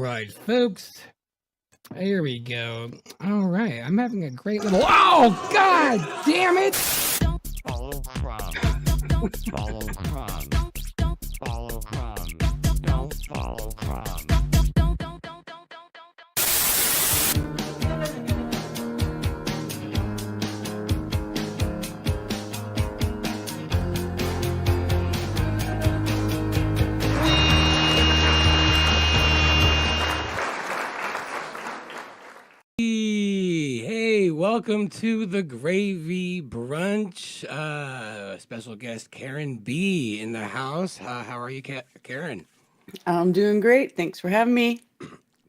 right, folks. Here we go. All right, I'm having a great little. Oh, God damn it! Follow Crumb. Follow Crumb. Follow Crumb. Don't follow Crumb. Hey, welcome to the Gravy Brunch. Special guest Karen B in the house. How are you, Karen? I'm doing great. Thanks for having me.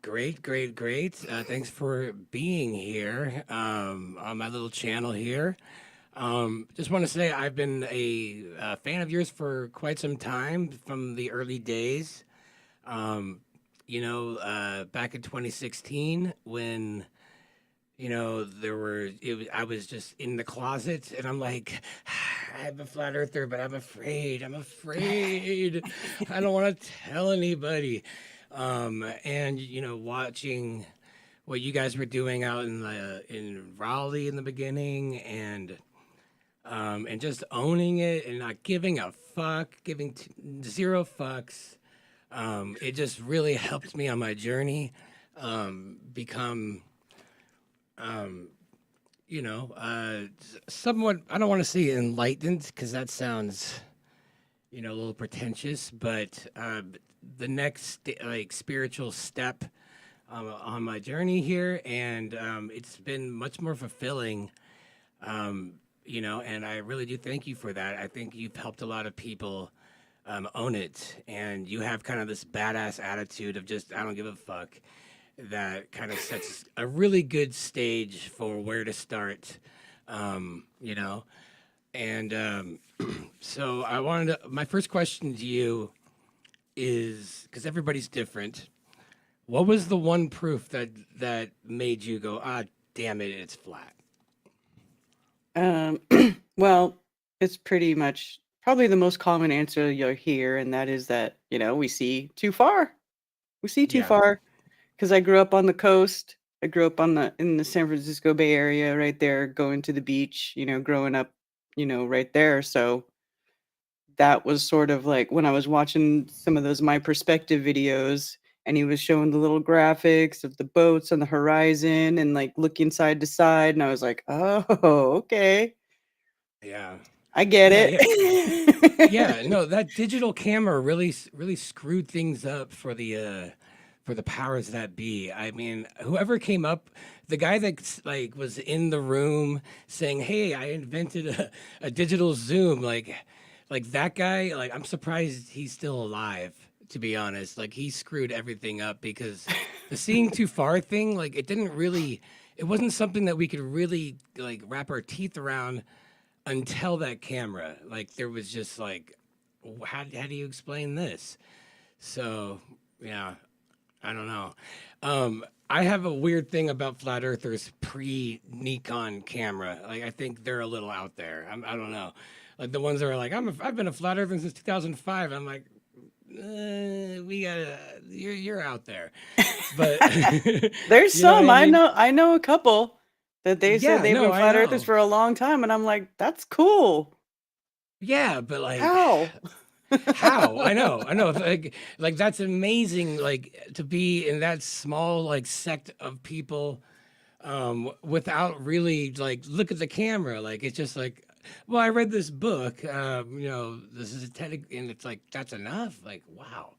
Great. Thanks for being here on my little channel here. Just want to say I've been a fan of yours for quite some time from the early days. Back in 2016 when I was just in the closet and I'm like, I'm a flat earther, but I'm afraid. I don't want to tell anybody. Watching what you guys were doing out in Raleigh in the beginning and just owning it and not giving a fuck, zero fucks. It just really helped me on my journey, become somewhat, I don't want to say enlightened because that sounds, a little pretentious, but the next spiritual step on my journey here, and it's been much more fulfilling, and I really do thank you for that. I think you've helped a lot of people own it, and you have kind of this badass attitude of just, I don't give a fuck. That kind of sets a really good stage for where to start, And so my first question to you is, because everybody's different, what was the one proof that made you go, damn it, it's flat? Well, it's pretty much probably the most common answer you'll hear, and that is that, we see too far. We see too far. Because I grew up on the coast. I grew up in the San Francisco Bay Area, right there, going to the beach, growing up, right there. So that was sort of like when I was watching some of those My Perspective videos, and he was showing the little graphics of the boats on the horizon and like looking side to side. And I was like, oh, okay. Yeah. I get it. Yeah, no, that digital camera really screwed things up for the powers that be. I mean, whoever came up, the guy that was in the room saying, "Hey, I invented a digital zoom," like that guy. Like, I'm surprised he's still alive. To be honest, he screwed everything up because the seeing too far thing, it wasn't something that we could really wrap our teeth around until that camera. There was just how do you explain this? So yeah. I don't know. I have a weird thing about flat earthers pre-Nikon camera. I think they're a little out there. I don't know. The ones that are I've been a flat earther since 2005. I'm like, you're out there. But there's some. I mean? I know a couple that they said they've been flat earthers for a long time, and I'm like, that's cool. Yeah, but how? How? I know. That's amazing. To be in that small sect of people, without really look at the camera. It's just well, I read this book. This is and it's that's enough. Wow.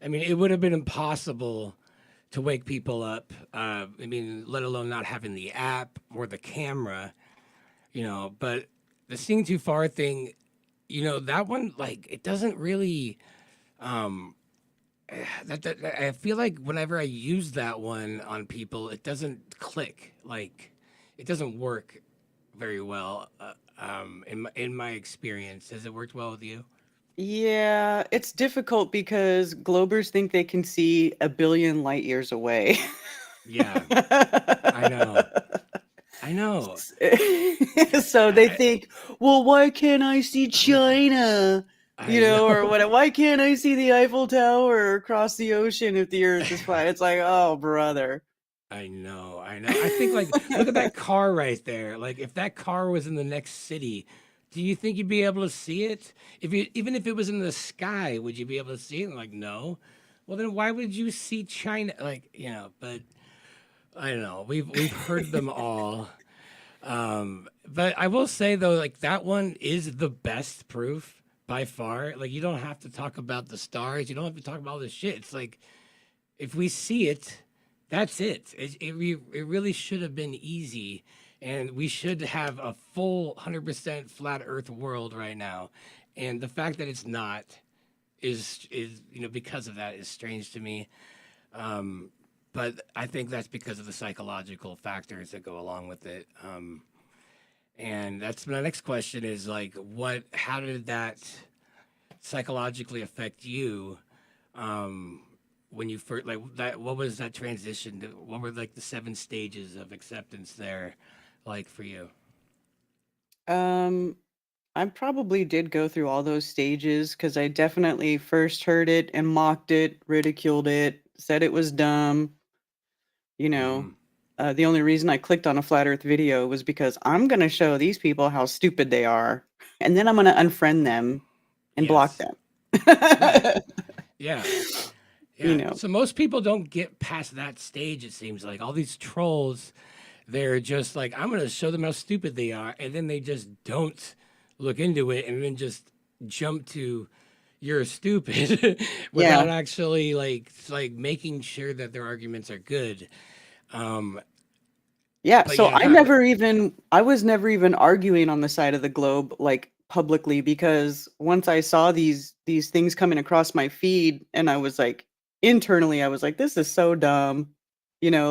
I mean, it would have been impossible to wake people up. Let alone not having the app or the camera. But the seeing too far thing. That one, it doesn't really, I feel like whenever I use that one on people, it doesn't click. It doesn't work very well, in my experience. Has it worked well with you? Yeah, it's difficult because Globers think they can see a billion light years away. Yeah, I know. So they think, well, why can't I see China? I know. Or what? Why can't I see the Eiffel Tower or cross the ocean if the Earth is flat? It's like, oh, brother. I know, I know. I think like look at that car right there. Like if that car was in the next city, do you think you'd be able to see it? If you even if it was in the sky, would you be able to see it? And like no. Well then why would you see China like, but I don't know. We've heard them all. But I will say though, like that one is the best proof by far. Like you don't have to talk about the stars. You don't have to talk about all this shit. It's like if we see it, that's it. It really should have been easy, and we should have a full 100% flat Earth world right now. And the fact that it's not is because of that is strange to me. But I think that's because of the psychological factors that go along with it. And that's my next question is like, how did that psychologically affect you? When you first like that, what was that transition? What were like the 7 stages of acceptance there, like for you? Um, I probably did go through all those stages because I definitely first heard it and mocked it, ridiculed it, said it was dumb. You know, Hmm. the only reason I clicked on a flat Earth video was because I'm going to show these people how stupid they are, and then I'm going to unfriend them and block Yes. them. Right. Yeah. You Yeah. know, So most people don't get past that stage. It seems like all these trolls, they're just like, I'm gonna show them how stupid they are, and then they just don't look into it, and then just jump to you're stupid yeah. without actually like making sure that their arguments are good. Um, Yeah, but so yeah, that, I was never even arguing on the side of the globe like publicly because once I saw these things coming across my feed and I was like internally I was like this is so dumb.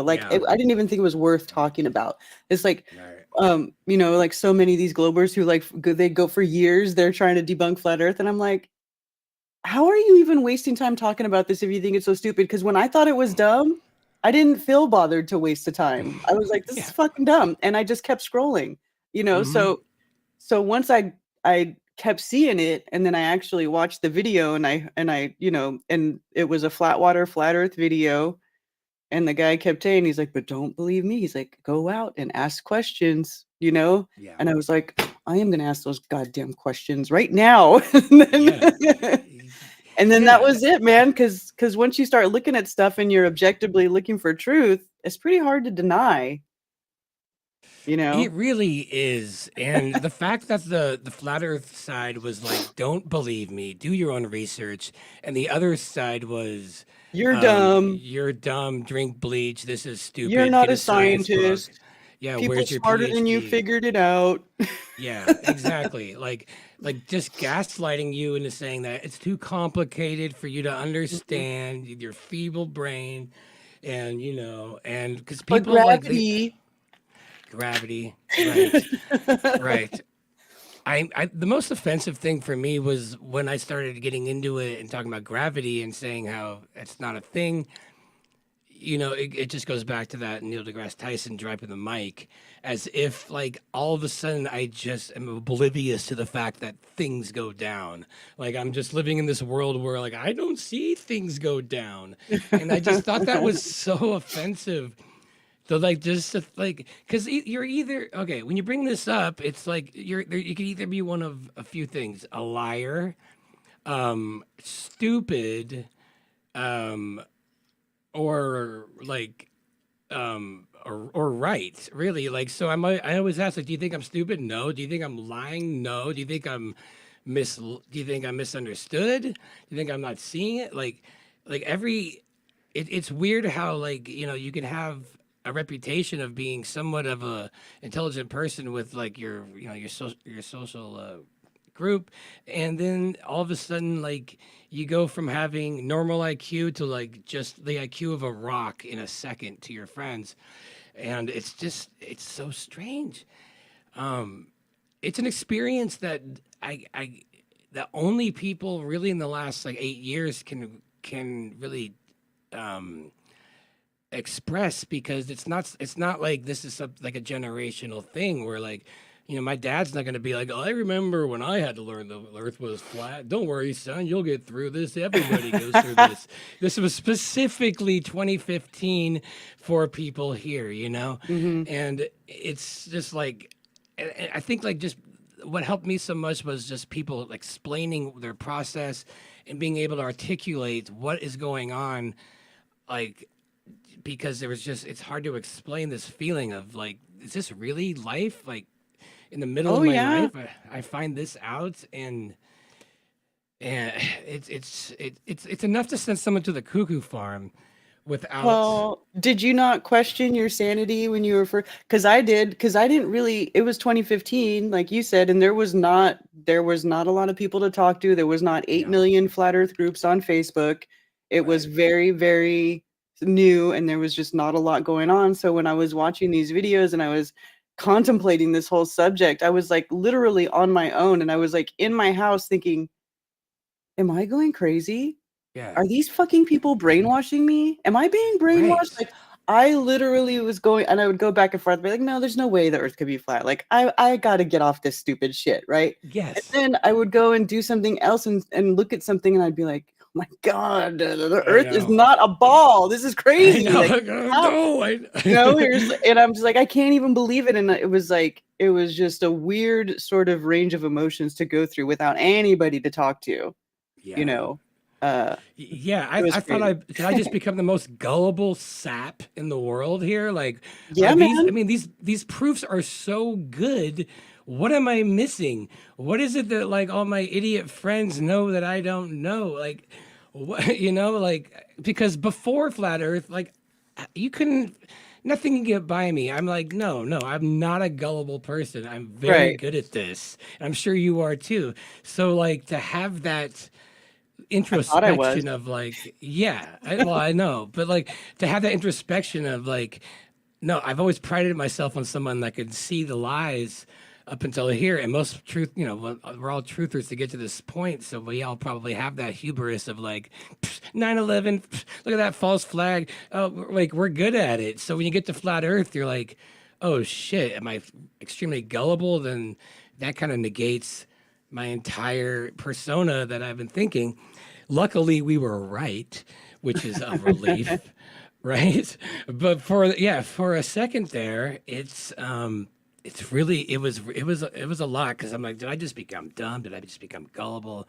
Like yeah, I didn't even think it was worth talking about. It's like right, like so many of these globers who like they go for years they're trying to debunk flat earth and I'm like how are you even wasting time talking about this if you think it's so stupid? Because when I thought it was dumb, I didn't feel bothered to waste the time. I was like, this is yeah, fucking dumb. And I just kept scrolling, hmm, so once I kept seeing it and then I actually watched the video and I, and it was a flat earth video. And the guy kept saying, he's like, but don't believe me. He's like, go out and ask questions. yeah, And I was like, I am gonna ask those goddamn questions right now. and yeah, then, and then that yeah. was it, man. Because once you start looking at stuff and you're objectively looking for truth, it's pretty hard to deny, you It know. really is. And the fact that the flat earth side was like, don't believe me, do your own research. And the other side was, You're dumb. you're dumb, drink bleach, this is You're stupid, not get a a science book. scientist. Yeah, People where's your smarter than you PhD? figured it out. Yeah, exactly. Like just gaslighting you into saying that it's too complicated for you to Mhm. understand your feeble brain and and because But people like they gravity. gravity, right. Right. The most offensive thing for me was when I started getting into it and talking about gravity and saying how it's not a thing. It just goes back to that Neil deGrasse Tyson dropping the mic, as if like all of a sudden I just am oblivious to the fact that things go down. Like I'm just living in this world where like I don't see things go down, and I just thought that was so offensive. So like just to, like because you're either okay when you bring this up, it's like you can either be one of a few things: a liar, stupid, um, or like or right. Really, like so. I always ask like, do you think I'm stupid? No. Do you think I'm lying? No. Do you think I'm Do you think I'm misunderstood? Do you think I'm not seeing it? Like every it's weird how like you can have a reputation of being somewhat of a intelligent person with like your your social group, and then all of a sudden like you go from having normal IQ to like just the IQ of a rock in a second to your friends, and it's so strange. um it's an experience that I that only people really in the last like 8 years can really um express, because it's not like this is like a generational thing where like My dad's not going to be like, I remember when I had to learn the earth was flat. Don't worry, son, you'll get through this. Everybody goes through this. This was specifically 2015 for people here. Hmm. And it's just like, and I think like just what helped me so much was just people explaining their process and being able to articulate what is going on. Like, because there was just, it's hard to explain this feeling of like, is this really life? Like, in the middle of Oh my yeah. life, I find this out, and it's enough to send someone to the cuckoo farm without. Well, did you not question your sanity when you were first? Because I did. Because I didn't really. It was 2015, like you said, and there was not a lot of people to talk to. There was not 8 million flat Earth groups on Facebook. It was Right. very, very new, and there was just not a lot going on. So when I was watching these videos and I was contemplating this whole subject, I was like literally on my own, and I was like in my house thinking, "Am I going crazy? Yeah. Are these fucking people brainwashing me? Am I being brainwashed?" Right. Like, I literally was going, and I would go back and forth, be like, "No, there's no way the Earth could be flat. Like, I got to get off this stupid shit, right?" And Yes. then I would go and do something else and look at something, and I'd be like, "Oh my god, the I Earth is know. not a ball. This is I crazy. know. Like, how?" No. And I'm just like, I can't even believe it. And it was like, it was just a weird sort of range of emotions to go through without anybody to talk to. You Yeah. know, uh, Yeah, it was I thought crazy. did I just become the most gullible sap in the world here? Like, are Yeah, these? I man. mean, these proofs are so good. What am I missing? What is it that like all my idiot friends know that I don't know? Like, what like because before flat Earth, like you couldn't. Nothing can get by me. I'm like, no, no, I'm not a gullible person. I'm very Right. good at this. And I'm sure you are too. So, like, to have that I thought I was. introspection of like, yeah, well, I know, but like to have that introspection of like, no, I've always prided myself on someone that could see the lies up until here. And most truth, we're all truthers to get to this point. So we all probably have that hubris of like, 9/11, look at that false flag. Oh, like we're good at it. So when you get to flat Earth, you're like, oh shit, am I extremely gullible? Then that kind of negates my entire persona that I've been thinking. Luckily, we were right, which is a relief, right? But for a second there, it's really it was a lot because I'm like, did I just become dumb? Did I just become gullible?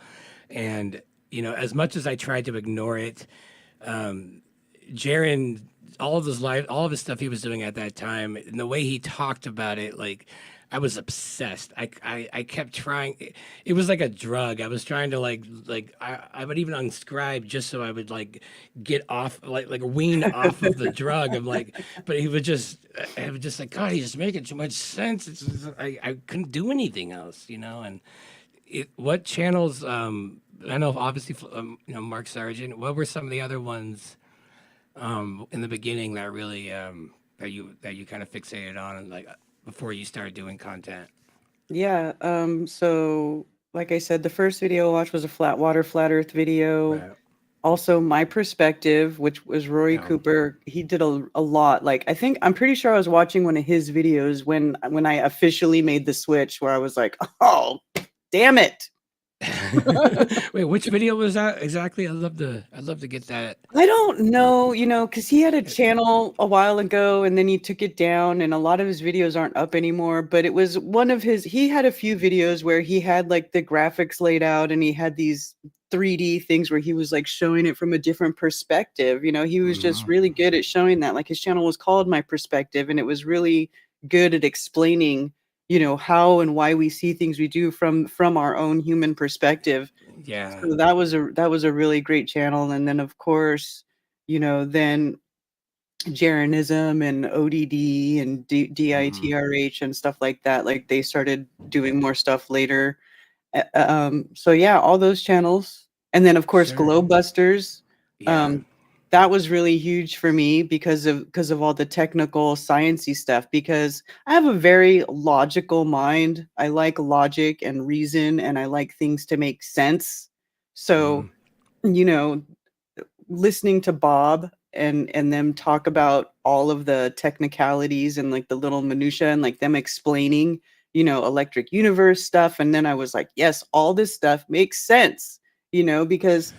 And as much as I tried to ignore it, Jaron, all of his stuff he was doing at that time, and the way he talked about it, like I was obsessed. I kept trying. It was like a drug. I was trying to I would even unscribe just so I would like get off like wean off of the drug. I'm like, but he would just I was just like, God, he's just making too much sense. I couldn't do anything else, and what channels I know obviously Mark Sargent. What were some of the other ones in the beginning that really that you kind of fixated on and like before you started doing content? Yeah. So like I said, the first video I watched was a flat Earth video. Right. Also, My Perspective, which was Rory Yeah. Cooper. He did a lot. Like, I'm pretty sure I was watching one of his videos when I officially made the switch where I was like, oh, damn it. Wait, which video was that exactly? I'd love to get that. I don't know, because he had a channel a while ago and then he took it down, and a lot of his videos aren't up anymore. But it was he had a few videos where he had like the graphics laid out and he had these 3D things where he was like showing it from a different perspective. He was just Mhm. really good at showing that. Like his channel was called My Perspective, and it was really good at explaining, how and why we see things we do from our own human perspective. Yeah. So that was a really great channel. And then of course, then Jeranism and ODD and Mhm. DITRH and stuff like that. Like they started doing more stuff later. So yeah, all those channels. And then of course Sure. Glowbusters. Yeah. Um, that was really huge for me because of all the technical sciencey stuff, because I have a very logical mind. I like logic and reason, and I like things to make sense. So, Mhm. you know, listening to Bob and them talk about all of the technicalities and like the little minutia and like them explaining, electric universe stuff. And then I was like, yes, all this stuff makes sense, because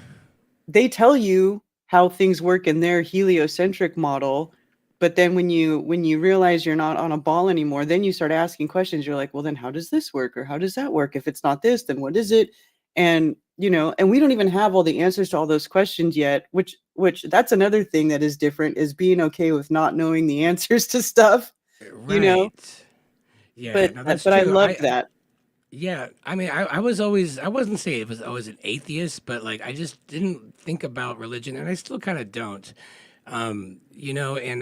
they tell you how things work in their heliocentric model. But then when you realize you're not on a ball anymore, then you start asking questions. You're like, well, then how does this work? Or how does that work? If it's not this, then what is it? And, and we don't even have all the answers to all those questions yet, which that's another thing that is different, is being okay with not knowing the answers to stuff, Right. Yeah, no, that's but I true. love that. Yeah, I mean, I was always, I wasn't saying it was always an atheist, but like I just didn't think about religion, and I still kind of don't. And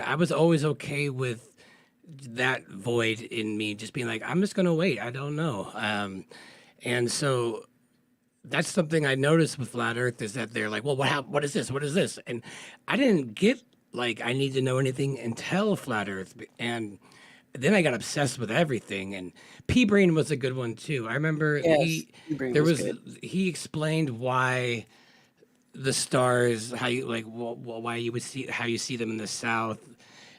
I was always okay with that void in me, just being like, I'm just gonna wait. I don't know. And so that's something I noticed with Flat Earth, is that they're like, well, what is this? What is this? And I didn't get like I need to know anything until Flat Earth, and then I got obsessed with everything. And P Brain was a good one too. I remember Yes, Brain there was was good. he explained why the stars, how you like why you would see how you see them in the south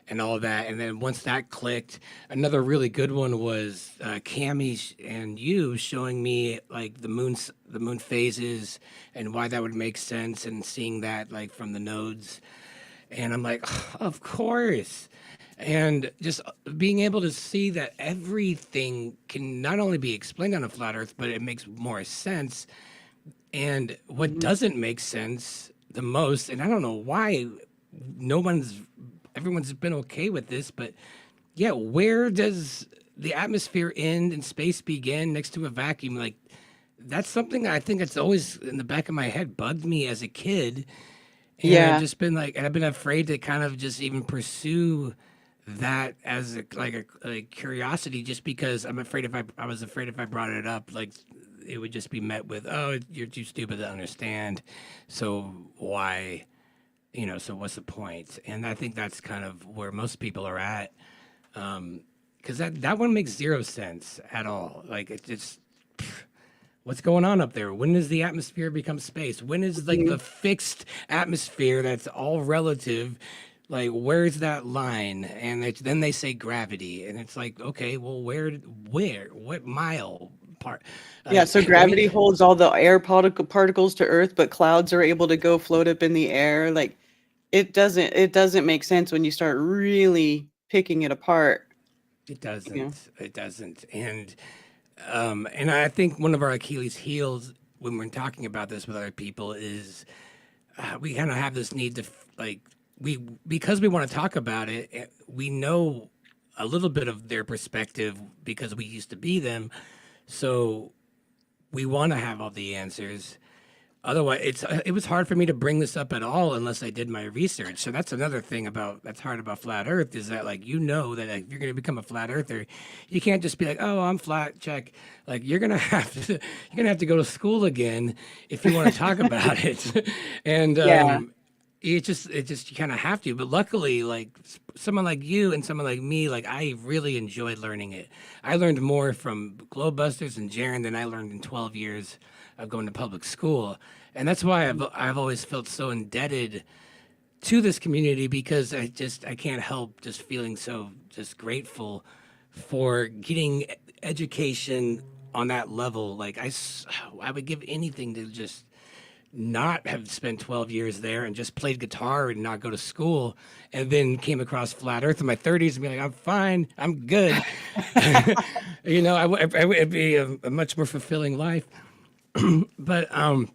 and all of that. And then once that clicked, another really good one was Cammy and you showing me like the moon phases and why that would make sense, and seeing that like from the nodes. And I'm like, of course. And just being able to see that everything can not only be explained on a flat earth, but it makes more sense. And what Mhm. doesn't make sense the most, and I don't know why no one's, everyone's been okay with this, but yeah, where does the atmosphere end and space begin next to a vacuum? Like, that's something I think it's always in the back of my head bugged me as a kid. And I've Yeah. just been like, and I've been afraid to kind of just even pursue that as a curiosity, just because I'm afraid I was afraid if I brought it up, like it would just be met with, oh, you're too stupid to understand. So why, so what's the point? And I think that's kind of where most people are at. Because that one makes zero sense at all. Like it just, what's going on up there? When does the atmosphere become space? When is like the Mhm. fixed atmosphere that's all relative? Like, where's that line? And then they say gravity, and it's like, okay, well, what mile part? Yeah, so I mean, gravity holds all the air particles to Earth, but clouds are able to go float up in the air. Like it doesn't make sense when you start really picking it apart. it You know? doesn't. It doesn't. And I think one of our Achilles' heels when we're talking about this with other people is we kind of have this need to like we because we want to talk about it. We know a little bit of their perspective because we used to be them, so we want to have all the answers. Otherwise, it was hard for me to bring this up at all unless I did my research. So that's another thing that's hard about flat Earth, is that like that if you're gonna become a flat earther, you can't just be like, oh, I'm flat, check. Like you're gonna have to go to school again if you want to talk about it, and Yeah. it just you kind of have to. But luckily, like someone like you and someone like me, like I really enjoyed learning it. I learned more from Globebusters and Jaren than I learned in 12 years of going to public school. And that's why I've always felt so indebted to this community, because I can't help just feeling so just grateful for getting education on that level. Like I would give anything to just not have spent 12 years there and just played guitar and not go to school, and then came across flat earth in my 30s and be like, I'm fine, I'm good. It'd be a much more fulfilling life. But I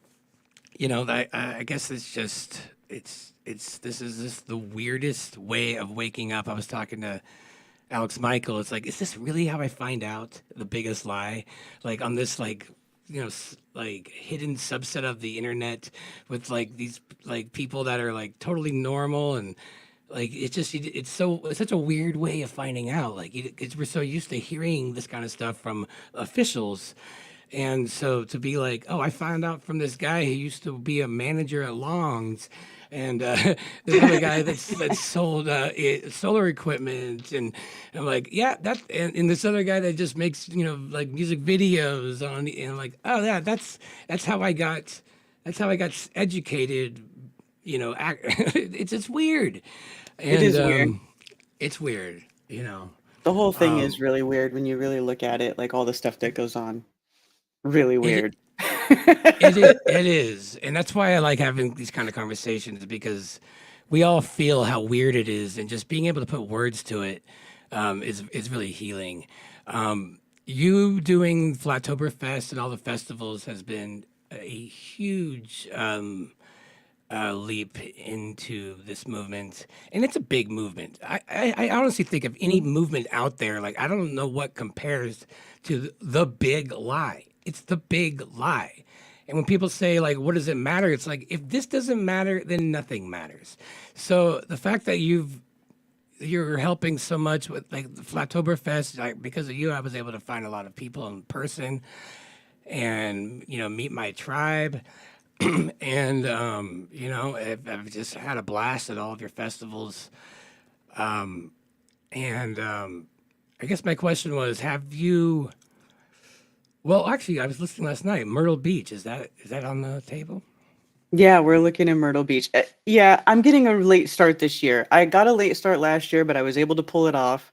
guess it's just this is just the weirdest way of waking up. I was talking to Alex Michael. It's like, is this really how I find out the biggest lie? Like on this like hidden subset of the internet with like these like people that are like totally normal, and like it's such a weird way of finding out. Like we're so used to hearing this kind of stuff from officials. And so to be like, oh, I found out from this guy who used to be a manager at Long's, and this other guy that sold solar equipment, and I'm like, yeah, and this other guy that just makes like music videos on, and I'm like, oh yeah, that's how I got educated. It's weird, It and is weird. it's weird. The whole thing is Um, really weird when you really look at it, like all the stuff that goes on. Really it weird. it is, and that's why I like having these kind of conversations because we all feel how weird it is, and just being able to put words to it is really healing. You doing Flatoberfest and all the festivals has been a huge leap into this movement, and it's a big movement. I honestly think of any movement out there, like I don't know what compares to the big lie. It's the big lie. And when people say like, "What does it matter?" It's like if this doesn't matter, then nothing matters. So the fact that you're helping so much with like the Flatoberfest, like because of you, I was able to find a lot of people in person and meet my tribe. And I've just had a blast at all of your festivals. And I guess my question was, have you? Well, actually, I was listening last night. Myrtle Beach, is that on the table? Yeah, we're looking in Myrtle Beach. Yeah, I'm getting a late start this year. I got a late start last year, but I was able to pull it off.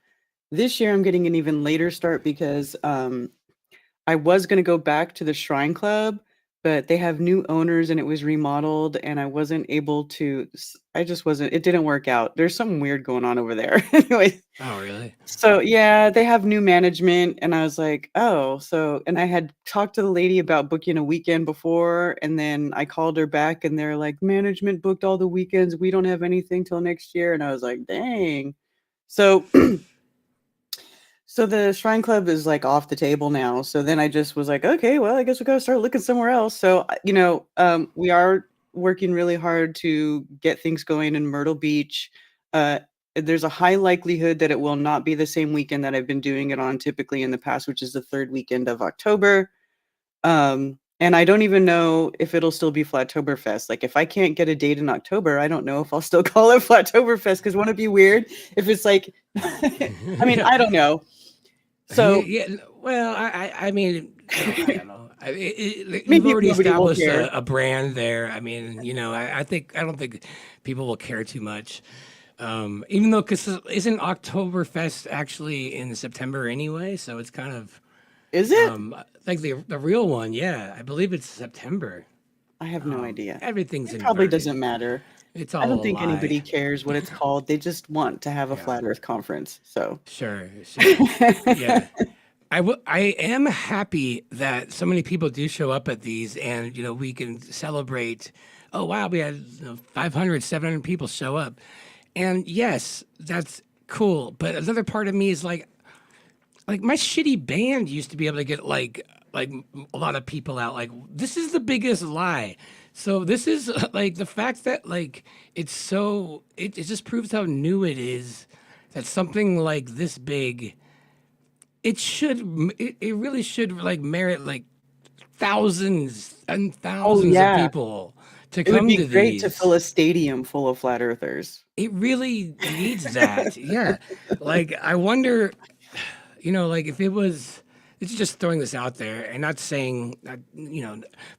This year, I'm getting an even later start because I was going to go back to the Shrine Club, but they have new owners and it was remodeled, and I wasn't able to. I just wasn't. It didn't work out. There's something weird going on over there. Anyway, Oh, really? so yeah, they have new management, and I was like, oh, so, and I had talked to the lady about booking a weekend before, and then I called her back, and they're like, management booked all the weekends. We don't have anything till next year, and I was like, dang. So, so the Shrine Club is like off the table now. So then I just was like, okay, well, I guess we gotta start looking somewhere else. So we are working really hard to get things going in Myrtle Beach. Uh, there's a high likelihood that it will not be the same weekend that I've been doing it on typically in the past, which is the third weekend of October. And I don't even know if it'll still be Flatoberfest. Like if I can't get a date in October, I don't know if I'll still call it Flatoberfest because wouldn't it be weird if it's like, I mean, I don't know. Yeah, So yeah. Well, I mean, I don't know. You've maybe already nobody will established care. a brand there. I mean, I don't think people will care too much. Even though, because isn't Oktoberfest actually in September anyway? So it's kind of Is it? like the real one. Yeah, I believe it's September. I have no idea. Everything's It probably inverted. doesn't matter. It's I all don't a think lie. anybody cares what it's called. They just want to have a Yeah. flat Earth conference. So Sure. Sure. Yeah. I am happy that so many people do show up at these and we can celebrate. Oh wow, we had 500 700 people show up, and yes, that's cool, but another part of me is like my shitty band used to be able to get like a lot of people out. Like this is the biggest lie. So this is like the fact that like it just proves how new it is that something like this big, it really should like merit like thousands and oh thousands of yeah, people to it would come be to great to fill these. a stadium full of flat earthers. It really needs that. Yeah. Like I wonder, like if it was, it's just throwing this out there and not saying that,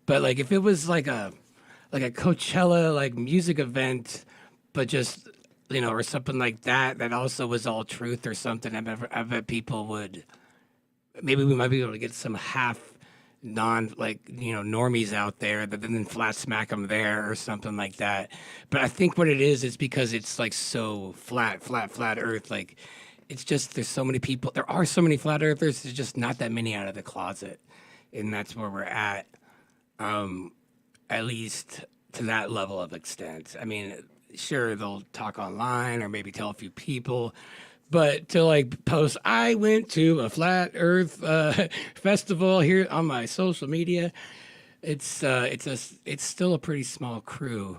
but like if it was like a Coachella like music event, but just or something like that that also was all truth or something. I bet people would. Maybe we might be able to get some half non like normies out there that then flat smack them there or something like that. But I think what it is because it's like so flat earth. Like it's just there's so many people, there are so many flat earthers, there's just not that many out of the closet, and that's where we're at least to that level of extent. I mean, sure, they'll talk online or maybe tell a few people, but to like post, I went to a flat Earth festival here on my social media. It's still a pretty small crew,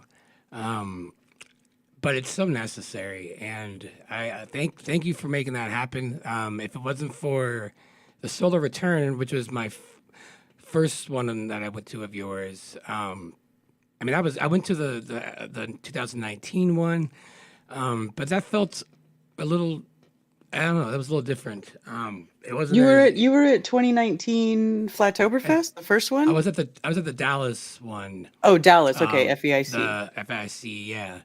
but it's so necessary, and I thank you for making that happen. If it wasn't for the Solar Return, which was my first one that I went to of yours. I mean, I went to the 2019 one, but that felt a little. I don't know. That was a little different. It wasn't as. You were at 2019 Flatoberfest, the first I one? was at the Dallas one, Oh, Dallas. Okay, FEIC. the FIC, yeah.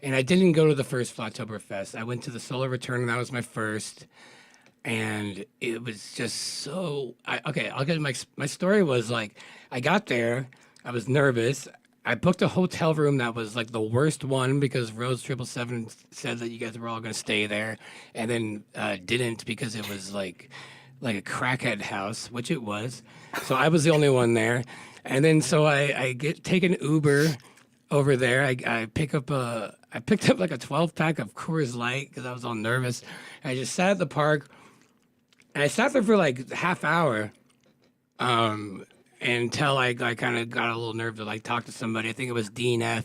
And I didn't go to the first Flatoberfest. I went to the Solar Return, and that was my first. and it was just so. Okay, I'll get my story was like I got there, I was nervous. I booked a hotel room that was like the worst one because Rose 777 said that you guys were all going to stay there, and then didn't because it was like a crackhead house, which it was. So I was the only one there, and then so I get take an Uber over there. I picked up like a 12 pack of Coors Light because I was all nervous. I just sat at the park and I sat there for like half hour until I kind of got a little nervous to like talk to somebody. I think it was DNF.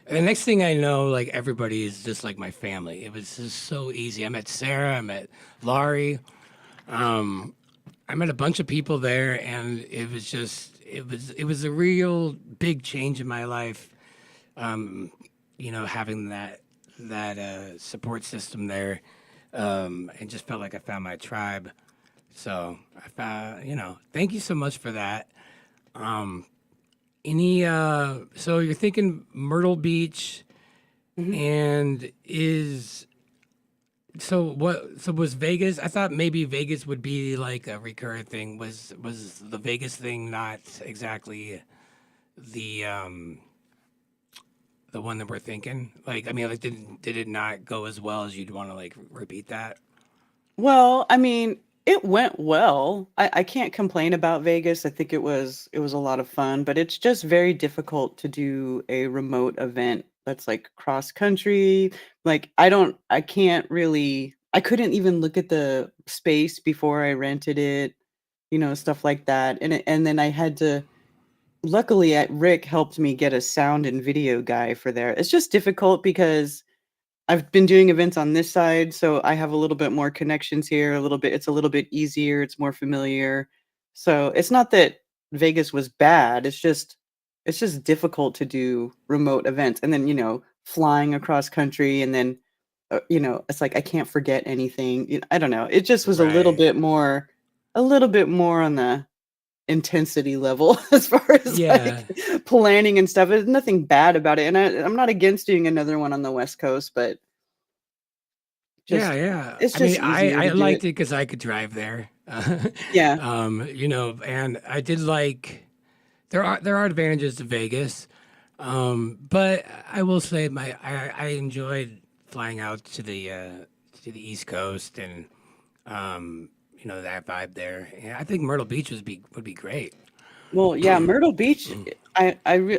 And the next thing I know, like everybody is just like my family. It was just so easy. I met Sarah, I met Laurie, I met a bunch of people there, and it was just it was a real big change in my life. Having that support system there, and just felt like I found my tribe. So I found, thank you so much for that. Um, so you're thinking Myrtle Beach, Mhm. and so was Vegas? I thought maybe Vegas would be like a recurrent thing. Was the Vegas thing not exactly the the one that we're thinking? Like, I mean, like, did it not go as well as you'd want to like repeat that? Well, I mean, it went well. I can't complain about Vegas. I think it was a lot of fun, but it's just very difficult to do a remote event that's like cross country. Like I can't really I couldn't even look at the space before I rented it, stuff like that. And then I had to luckily Rick helped me get a sound and video guy for there. It's just difficult because I've been doing events on this side, so I have a little bit more connections here, it's a little bit easier, it's more familiar. So, it's not that Vegas was bad, it's just difficult to do remote events, and then, flying across country, and then, it's like I can't forget anything. I don't know. It just was Right. a little bit more on the intensity level as far as Yeah. like planning and stuff. There's nothing bad about it, and I'm not against doing another one on the West Coast, but Yeah, just yeah. it's I mean, just I easier I to do liked it. it because I could drive there. Yeah. And I did like there are advantages to Vegas, but I will say I enjoyed flying out to the East Coast and that vibe there. Yeah, I think Myrtle Beach would be great. Well, yeah, Myrtle Beach, I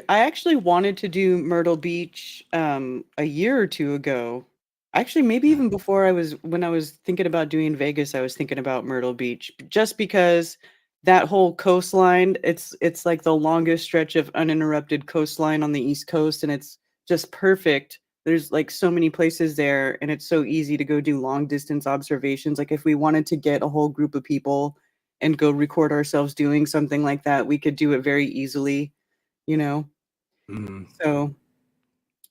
actually wanted to do Myrtle Beach, a year or 2 ago. Actually, maybe even before when I was thinking about doing Vegas, I was thinking about Myrtle Beach, just because that whole coastline, it's like the longest stretch of uninterrupted coastline on the East Coast, and it's just perfect. There's, like, so many places there, and it's so easy to go do long distance observations. Like, if we wanted to get a whole group of people and go record ourselves doing something like that, we could do it very easily, you know? Mhm. So,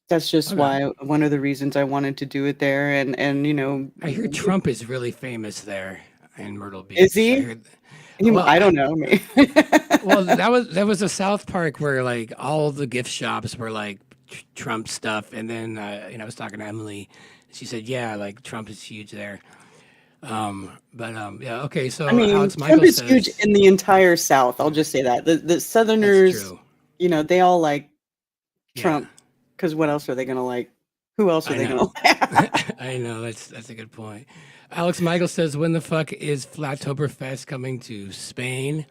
that's just Okay. why one of the reasons I wanted to do it there, and, I hear Trump is really famous there in Myrtle is Beach. I he? heard. I Well, don't know, me. well, that was a South Park where like all the gift shops were like Trump stuff, and then I was talking to Emily. She said, "Yeah, like Trump is huge there." Yeah, okay. I So mean, Alex Trump Michael is huge says in the entire South, I'll just say that. The that's Southerners, true. they all like Yeah, Trump, because what else are they gonna like? Who else are I they know. gonna like? I know. That's a good point. Alex Michael says, "When the fuck is Flatoberfest coming to Spain?"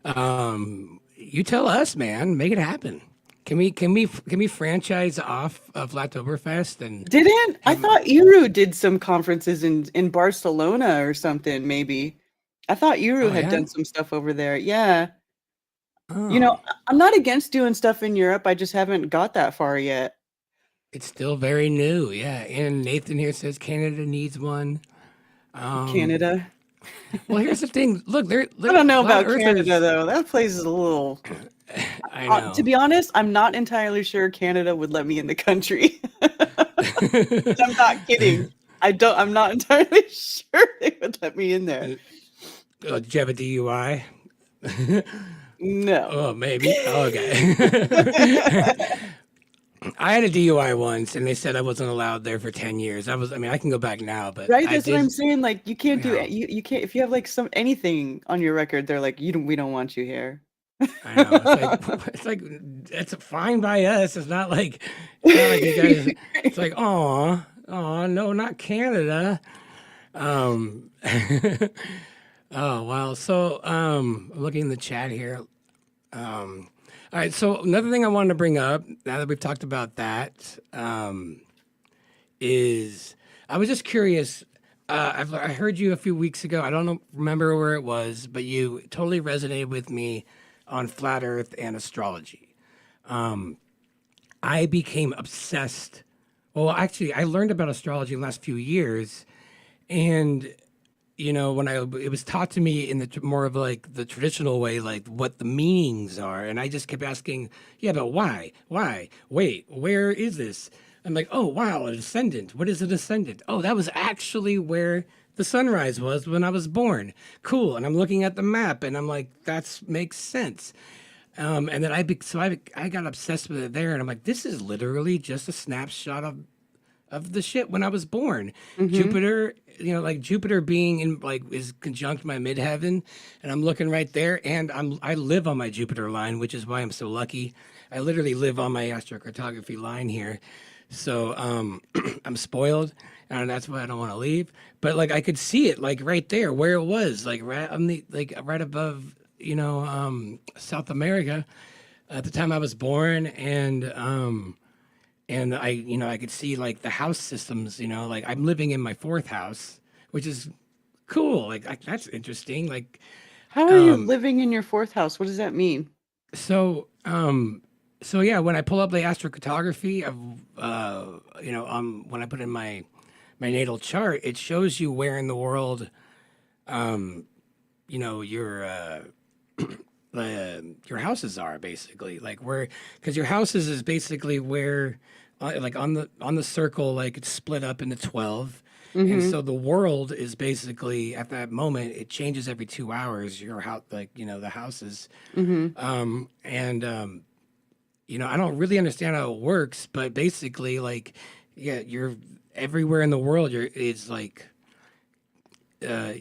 You tell us, man. Make it happen. Can we franchise off of Flatoberfest and Didn't I have? thought Eru did some conferences in Barcelona or something, maybe. I thought Eru Oh had yeah. done some stuff over there. Yeah. Oh, I'm not against doing stuff in Europe. I just haven't got that far yet. it's still very new. Yeah. And Nathan here says Canada needs one. Um, Canada. well, here's the thing. Look, I there don't know flat about Canada earthers. though. That place is a little I to know. be honest, I'm not entirely sure Canada would let me in the country. I'm not kidding. I'm not entirely sure they would let me in there. Did you have a DUI? No. Oh, maybe. Oh, okay. I had a DUI once, and they said I wasn't allowed there for 10 years. I mean, I can go back now, but Right? I That's what I'm did. saying. Like you can't do Yeah, it. You can't if you have like some anything on your record, they're like, we don't want you here. I know. It's like it's fine by us. It's not like you guys. It's like, oh no, not Canada. Um, oh wow. So I'm looking in the chat here. All right. So another thing I wanted to bring up now that we've talked about that is I was just curious. I heard you a few weeks ago. I don't remember where it was, but you totally resonated with me on flat Earth and astrology. I became obsessed. Well, actually, I learned about astrology in the last few years, and when it was taught to me in the more of like the traditional way, like what the meanings are, and I just kept asking, yeah, but why, wait, where is this? I'm like, oh wow, an ascendant. What is an ascendant? Oh, that was actually where the sunrise was when I was born. Cool. And I'm looking at the map, and I'm like, that makes sense. And then I got obsessed with it there, and I'm like, this is literally just a snapshot of the shit when I was born. Hmm. Jupiter, like Jupiter being in like is conjunct my midheaven, and I'm looking right there, and I live on my Jupiter line, which is why I'm so lucky. I literally live on my astrocartography line here, so I'm spoiled, and that's why I don't want to leave. But like I could see it like right there where it was, like right on the like right above, South America at the time I was born, and I could see like the house systems, like I'm living in my fourth house, which is cool. Like that's interesting. Like, How are you um, living in your fourth house? What does that mean? so, so yeah, when I pull up the astrocartography of, when I put in my natal chart, it shows you where in the world, your your houses are basically like where, because your houses is basically where, like on the circle, like it's split up into 12, and Hmm. so the world is basically at that moment it changes every 2 hours. Your house, like the houses, Hmm. and I don't really understand how it works, but basically, like, yeah, you're everywhere in the world. It's like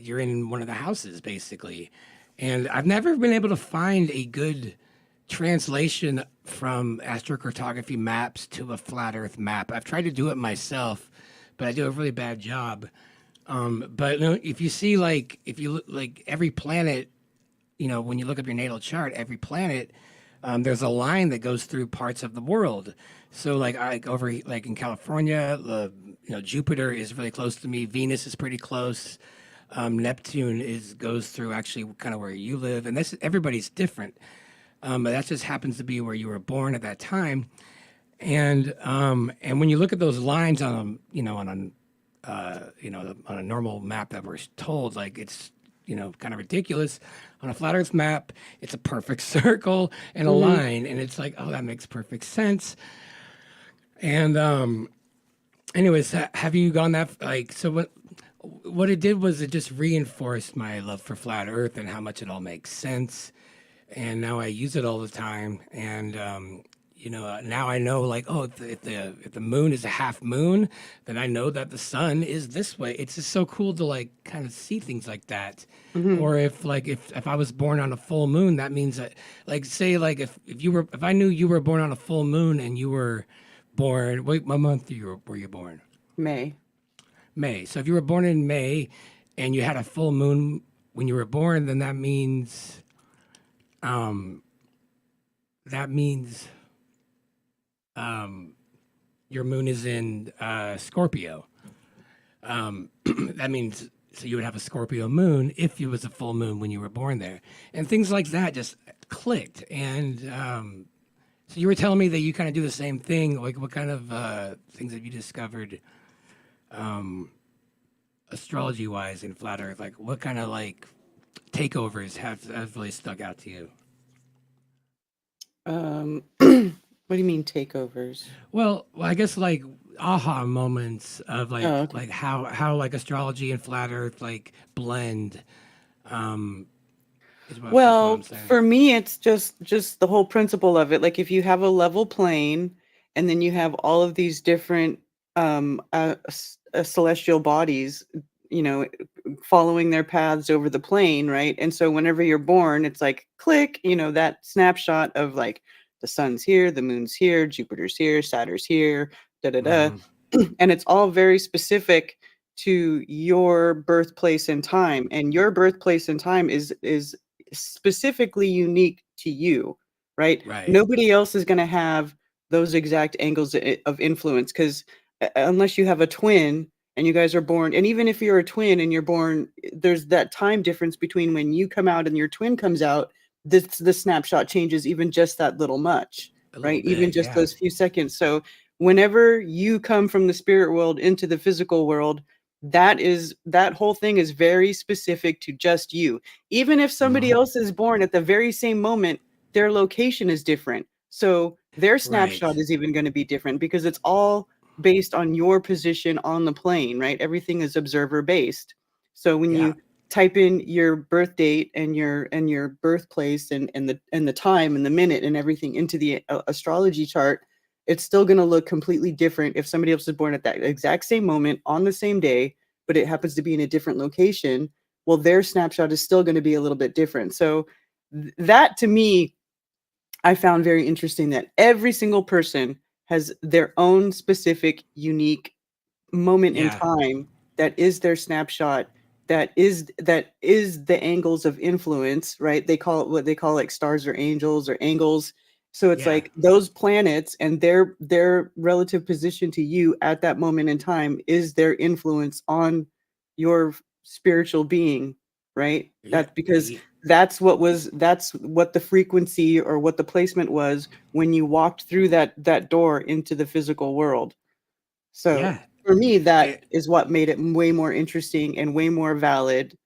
you're in one of the houses basically, and I've never been able to find a good translation from astrocartography maps to a flat Earth map. I've tried to do it myself, but I do a really bad job. But if you see like if you look like every planet, when you look up your natal chart, every planet, there's a line that goes through parts of the world. So like over like in California, Jupiter is really close to me. Venus is pretty close. Neptune goes through actually kind of where you live, and this everybody's different. But that just happens to be where you were born at that time. And when you look at those lines on on a normal map that we're told, like it's kind of ridiculous. On a flat Earth map, it's a perfect circle and a Hmm. line, and it's like, oh, that makes perfect sense. And anyways, have you gone that like so? What it did was it just reinforced my love for flat Earth and how much it all makes sense. And now I use it all the time. And now I know like, oh, if the moon is a half moon, then I know that the sun is this way. It's just so cool to like kind of see things like that. Hmm. Or if I was born on a full moon, that means that like say like if I knew you were born on a full moon and you were born, wait, what month were you born? May. May. So if you were born in May and you had a full moon when you were born, then um that means your moon is in Scorpio. That means so you would have a Scorpio moon if it was a full moon when you were born there, and things like that just clicked. And so you were telling me that you kind of do the same thing. Like, what kind of things have you discovered, astrology wise in flat Earth? Like, what kind of like takeovers have really stuck out to you? What do you mean takeovers? Well, I guess like aha moments of Oh, like okay. like how like astrology and flat Earth like blend. Um, is what I'm Well, saying. for me, it's just the whole principle of it. Like if you have a level plane and then you have all of these different celestial bodies, you know, following their paths over the plane, right? And so whenever you're born, it's like click, you know, that snapshot of like the sun's here, the moon's here, Jupiter's here, Saturn's here, da da da. Hmm. And it's all very specific to your birthplace and time. And your birthplace and time is specifically unique to you, right? Right. Nobody else is going to have those exact angles of influence, because unless you have a twin and you guys are born, and even if you're a twin and you're born, there's that time difference between when you come out and your twin comes out. The snapshot changes even just that little much, A little right? Even bit. just Yeah. those few seconds. So whenever you come from the spirit world into the physical world, that whole thing is very specific to just you. Even if somebody Hmm. else is born at the very same moment, their location is different. So their Right. snapshot is even going to be different, because it's all based on your position on the plane, right? Everything is observer based. So when Yeah. you type in your birth date and your birthplace and the time and the minute and everything into the astrology chart, it's still going to look completely different if somebody else is born at that exact same moment on the same day, but it happens to be in a different location. Well, their snapshot is still going to be a little bit different. So that to me, I found very interesting, that every single person has their own specific, unique moment in Yeah. time that is their snapshot, that is the angles of influence, right? They call it what they call like stars or angels or angles. So it's Yeah. like those planets and their relative position to you at that moment in time is their influence on your spiritual being, right? Yeah. That's because that's what the frequency or what the placement was when you walked through that door into the physical world. So Yeah. for me, that I, is what made it way more interesting and way more valid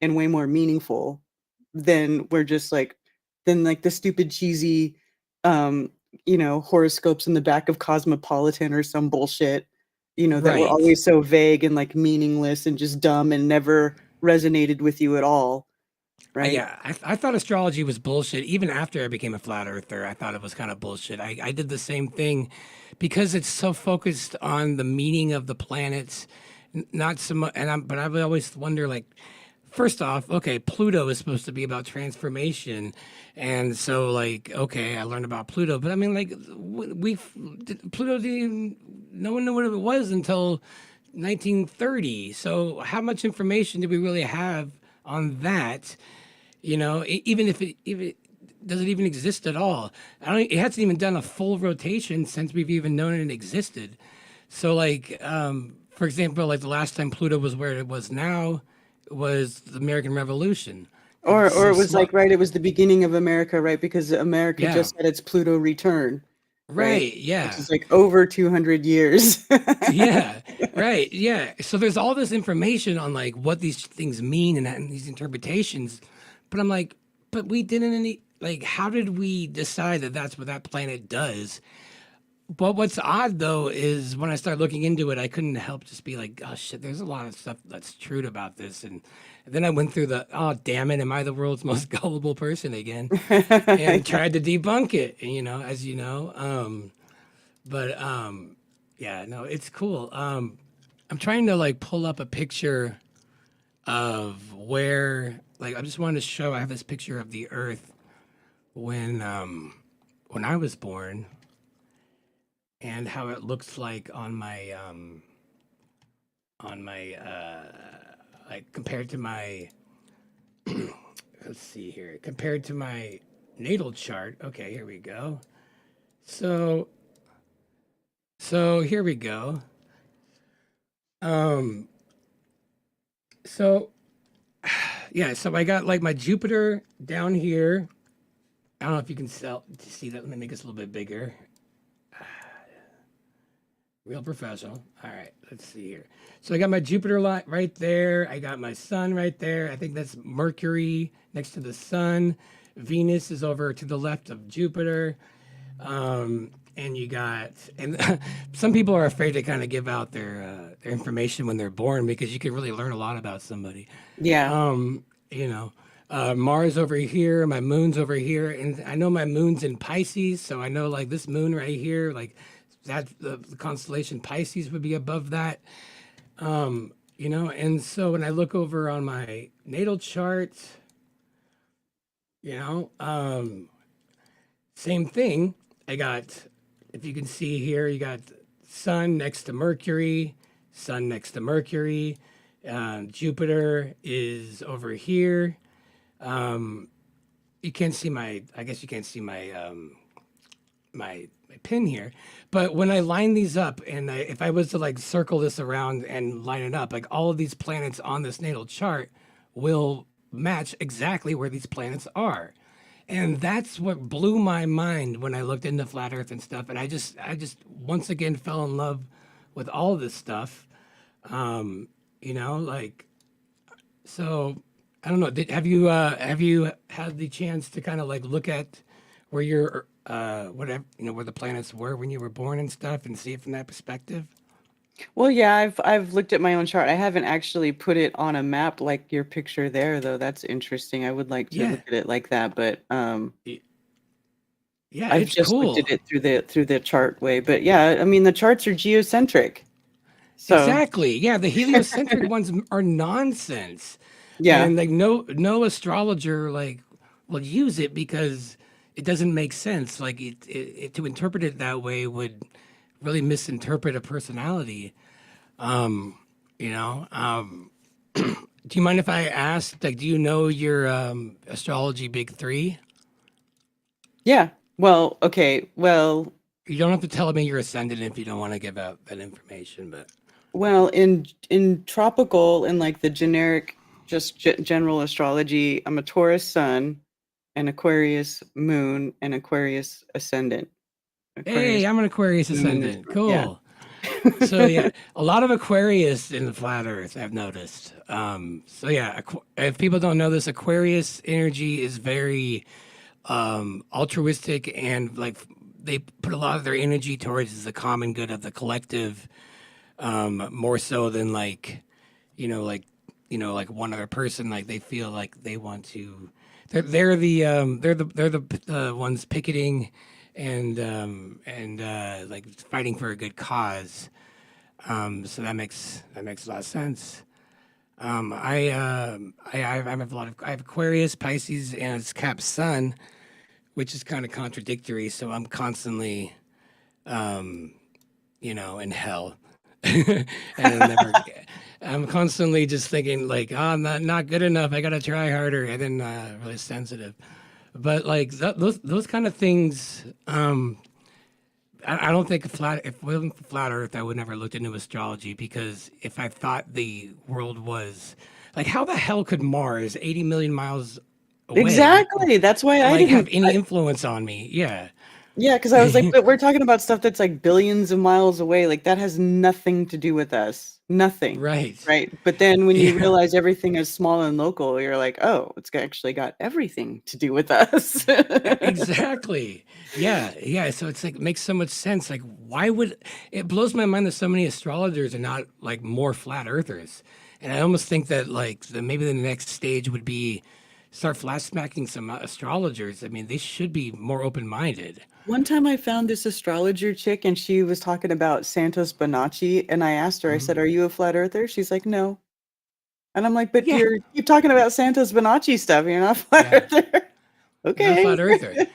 and way more meaningful than we're just like than like the stupid cheesy um horoscopes in the back of Cosmopolitan or some bullshit, that were right. always so vague and like meaningless and just dumb and never resonated with you at all, right? Yeah, I thought astrology was bullshit. Even after I became a flat earther, I thought it was kind of bullshit. I did the same thing because it's so focused on the meaning of the planets, not so much. But I would always wonder, like, first off, okay, Pluto is supposed to be about transformation, and so like, okay, I learned about Pluto, but I mean, like, Pluto didn't even, no one knew what it was until 1930. So how much information do we really have on that? Even if it does it even exist at all? I don't. It hasn't even done a full rotation since we've even known it existed. So, like, for example, like the last time Pluto was where it was now was the American Revolution. Or It's or so it was slow. like, right, it was the beginning of America, right? Because America Yeah. just had its Pluto return, right? Right. Which Yeah. is like over 200 years. Yeah. Right. Yeah. So there's all this information on like what these things mean and these interpretations, but I'm like, but we didn't any like. How did we decide that that's what that planet does? But what's odd though is when I started looking into it, I couldn't help just be like, oh shit, there's a lot of stuff that's true about this. And then I went through oh damn it, am I the world's most gullible person again? And Yeah. tried to debunk it, as you know. But yeah, no, it's cool. I'm trying to like pull up a picture of where, like, I just wanted to show. I have this picture of the Earth when I was born, and how it looks like on my like compared to my let's see here, compared to my natal chart. Okay, here we go. So here we go. Um so yeah, so I got like my Jupiter down here. I don't know if you can see that. Let me make this a little bit bigger. Real professional. All right, let's see here. So I got my Jupiter right there. I got my sun right there. I think that's Mercury next to the sun. Venus is over to the left of Jupiter. And you got, and some people are afraid to kind of give out their information when they're born because you can really learn a lot about somebody. Yeah. Um, you know, Mars over here, my moon's over here, and I know my moon's in Pisces, so I know like this moon right here, like that the constellation Pisces would be above that. And so when I look over on my natal chart, you know, same thing. I got, if you can see here, you got Sun next to Mercury, Sun next to Mercury. Jupiter is over here. You can't see I guess you can't see my pin here, but when I line these up and if I was to like circle this around and line it up, like all of these planets on this natal chart will match exactly where these planets are. And that's what blew my mind when I looked into flat earth and stuff. And I just once again fell in love with all of this stuff. Like, so I don't know. Have you had the chance to kind of like look at where your whatever, where the planets were when you were born and stuff, and see it from that perspective? Well, yeah, I've looked at my own chart. I haven't actually put it on a map like your picture there, though. That's interesting. I would like to Yeah. look at it like that, but Yeah, I've it's just looked cool. at it through the chart way. But yeah, I mean the charts are geocentric. So Exactly. Yeah, the heliocentric ones are nonsense. yeah. And like no astrologer like will use it because it doesn't make sense. Like to interpret it that way would really misinterpret a personality. You know. Do you mind if I ask, like, do you know your astrology big three? Yeah. Well, okay. Well, You don't have to tell me your ascendant if you don't want to give out that information, but in tropical and like the generic just general astrology, I'm a Taurus sun, an Aquarius moon, and Aquarius ascendant. hey, I'm an Aquarius moon is- ascendant. yeah. Cool. So yeah, a lot of Aquarius in the flat Earth, I've noticed. So yeah, if people don't know this, Aquarius energy is very altruistic, and like they put a lot of their energy towards the common good of the collective, more so than like one other person. Like they feel like they want to. They're the ones picketing and like fighting for a good cause. So that makes a lot of sense. I have I have Aquarius, Pisces, and it's Cap Sun, which is kind of contradictory. So I'm constantly, in hell, and I'm constantly just thinking like, oh, I'm not good enough. I gotta try harder, and then really sensitive. But like those kind of things, I don't think if it wasn't for flat Earth, I would never looked into astrology, because if I thought the world was like, how the hell could Mars, 80 million miles away, Exactly. That's why I like didn't. have any influence on me? Yeah, Yeah, because I was like, but we're talking about stuff that's like billions of miles away. Like that has nothing to do with us. Nothing. right. Right. But then when you Yeah. realize everything is small and local, you're like, oh, it's actually got everything to do with us. Exactly. Yeah. So it's like it makes so much sense. Like, why would it blows my mind that so many astrologers are not like more flat earthers? And I almost think that like maybe the next stage would be start flat smacking some astrologers. I mean, they should be more open minded. One time I found this astrologer chick and she was talking about Santos Bonacci. And I asked her, I said, are you a flat earther? She's like, no. And I'm like, but Yeah. you're talking about Santos Bonacci stuff. You're not a flat earther. Not a Okay. flat earther.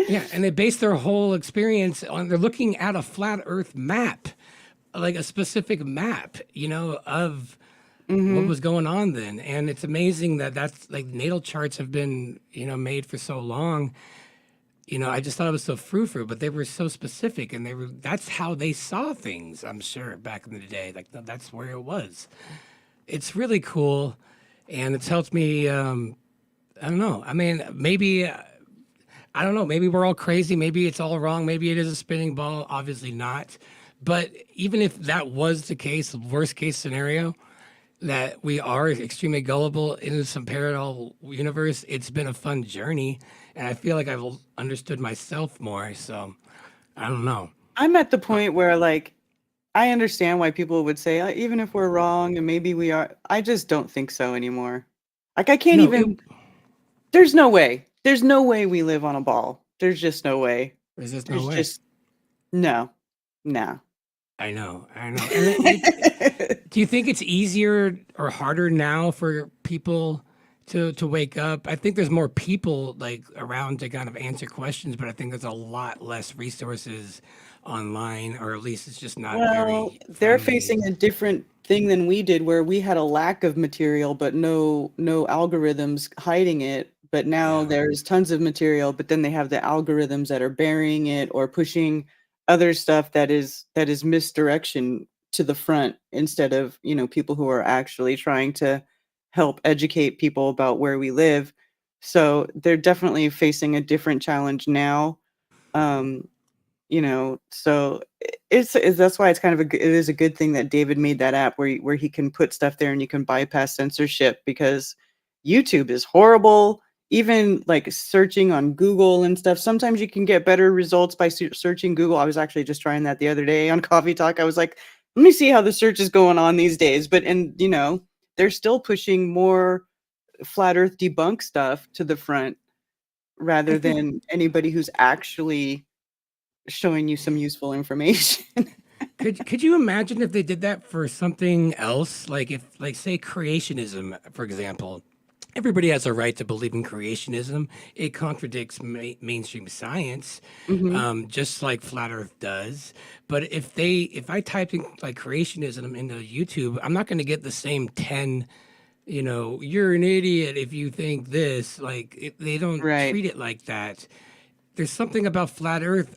Yeah, and they base their whole experience on they're looking at a flat Earth map, like a specific map, of what was going on then. And it's amazing that that's like natal charts have been, made for so long. I just thought it was so frou-frou, but they were so specific, and that's how they saw things, I'm sure, back in the day. Like that's where it was. It's really cool, and it's helped me. I don't know. I mean, maybe I don't know. Maybe we're all crazy. Maybe it's all wrong. Maybe it is a spinning ball. Obviously not. But even if that was the case, the worst case scenario, that we are extremely gullible in some parallel universe, it's been a fun journey, and I feel like I've understood myself more. So I don't know. I'm at the point where like I understand why people would say even if we're wrong and maybe we are, I just don't think so anymore. Like I can't No, even there's no way. There's no way we live on a ball. There's just no way. There's just There's no way. just no. Nah. I know, I know. And do you think it's easier or harder now for people to wake up? I think there's more people like around to kind of answer questions, but I think there's a lot less resources online, or at least it's just not Well, very they're friendly. facing a different thing than we did, where we had a lack of material, but no algorithms hiding it. But now Yeah. there's tons of material, but then they have the algorithms that are burying it or pushing other stuff that is misdirection to the front instead of, people who are actually trying to help educate people about where we live. So they're definitely facing a different challenge now. Um, so it's that's why it's kind of it is a good thing that David made that app where he can put stuff there and you can bypass censorship, because YouTube is horrible. Even like searching on Google and stuff, sometimes you can get better results by searching Google. I was actually just trying that the other day on Coffee Talk. I was like, let me see how the search is going on these days. But and they're still pushing more flat earth debunk stuff to the front I rather think than anybody who's actually showing you some useful information. could you imagine if they did that for something else? Like if like say creationism, for example. Everybody has a right to believe in creationism. It contradicts mainstream science, Mhm. just like flat Earth does. But if I type in like creationism into YouTube, I'm not going to get the same 10. You're an idiot if you think this. Like they don't Right. treat it like that. There's something about flat Earth.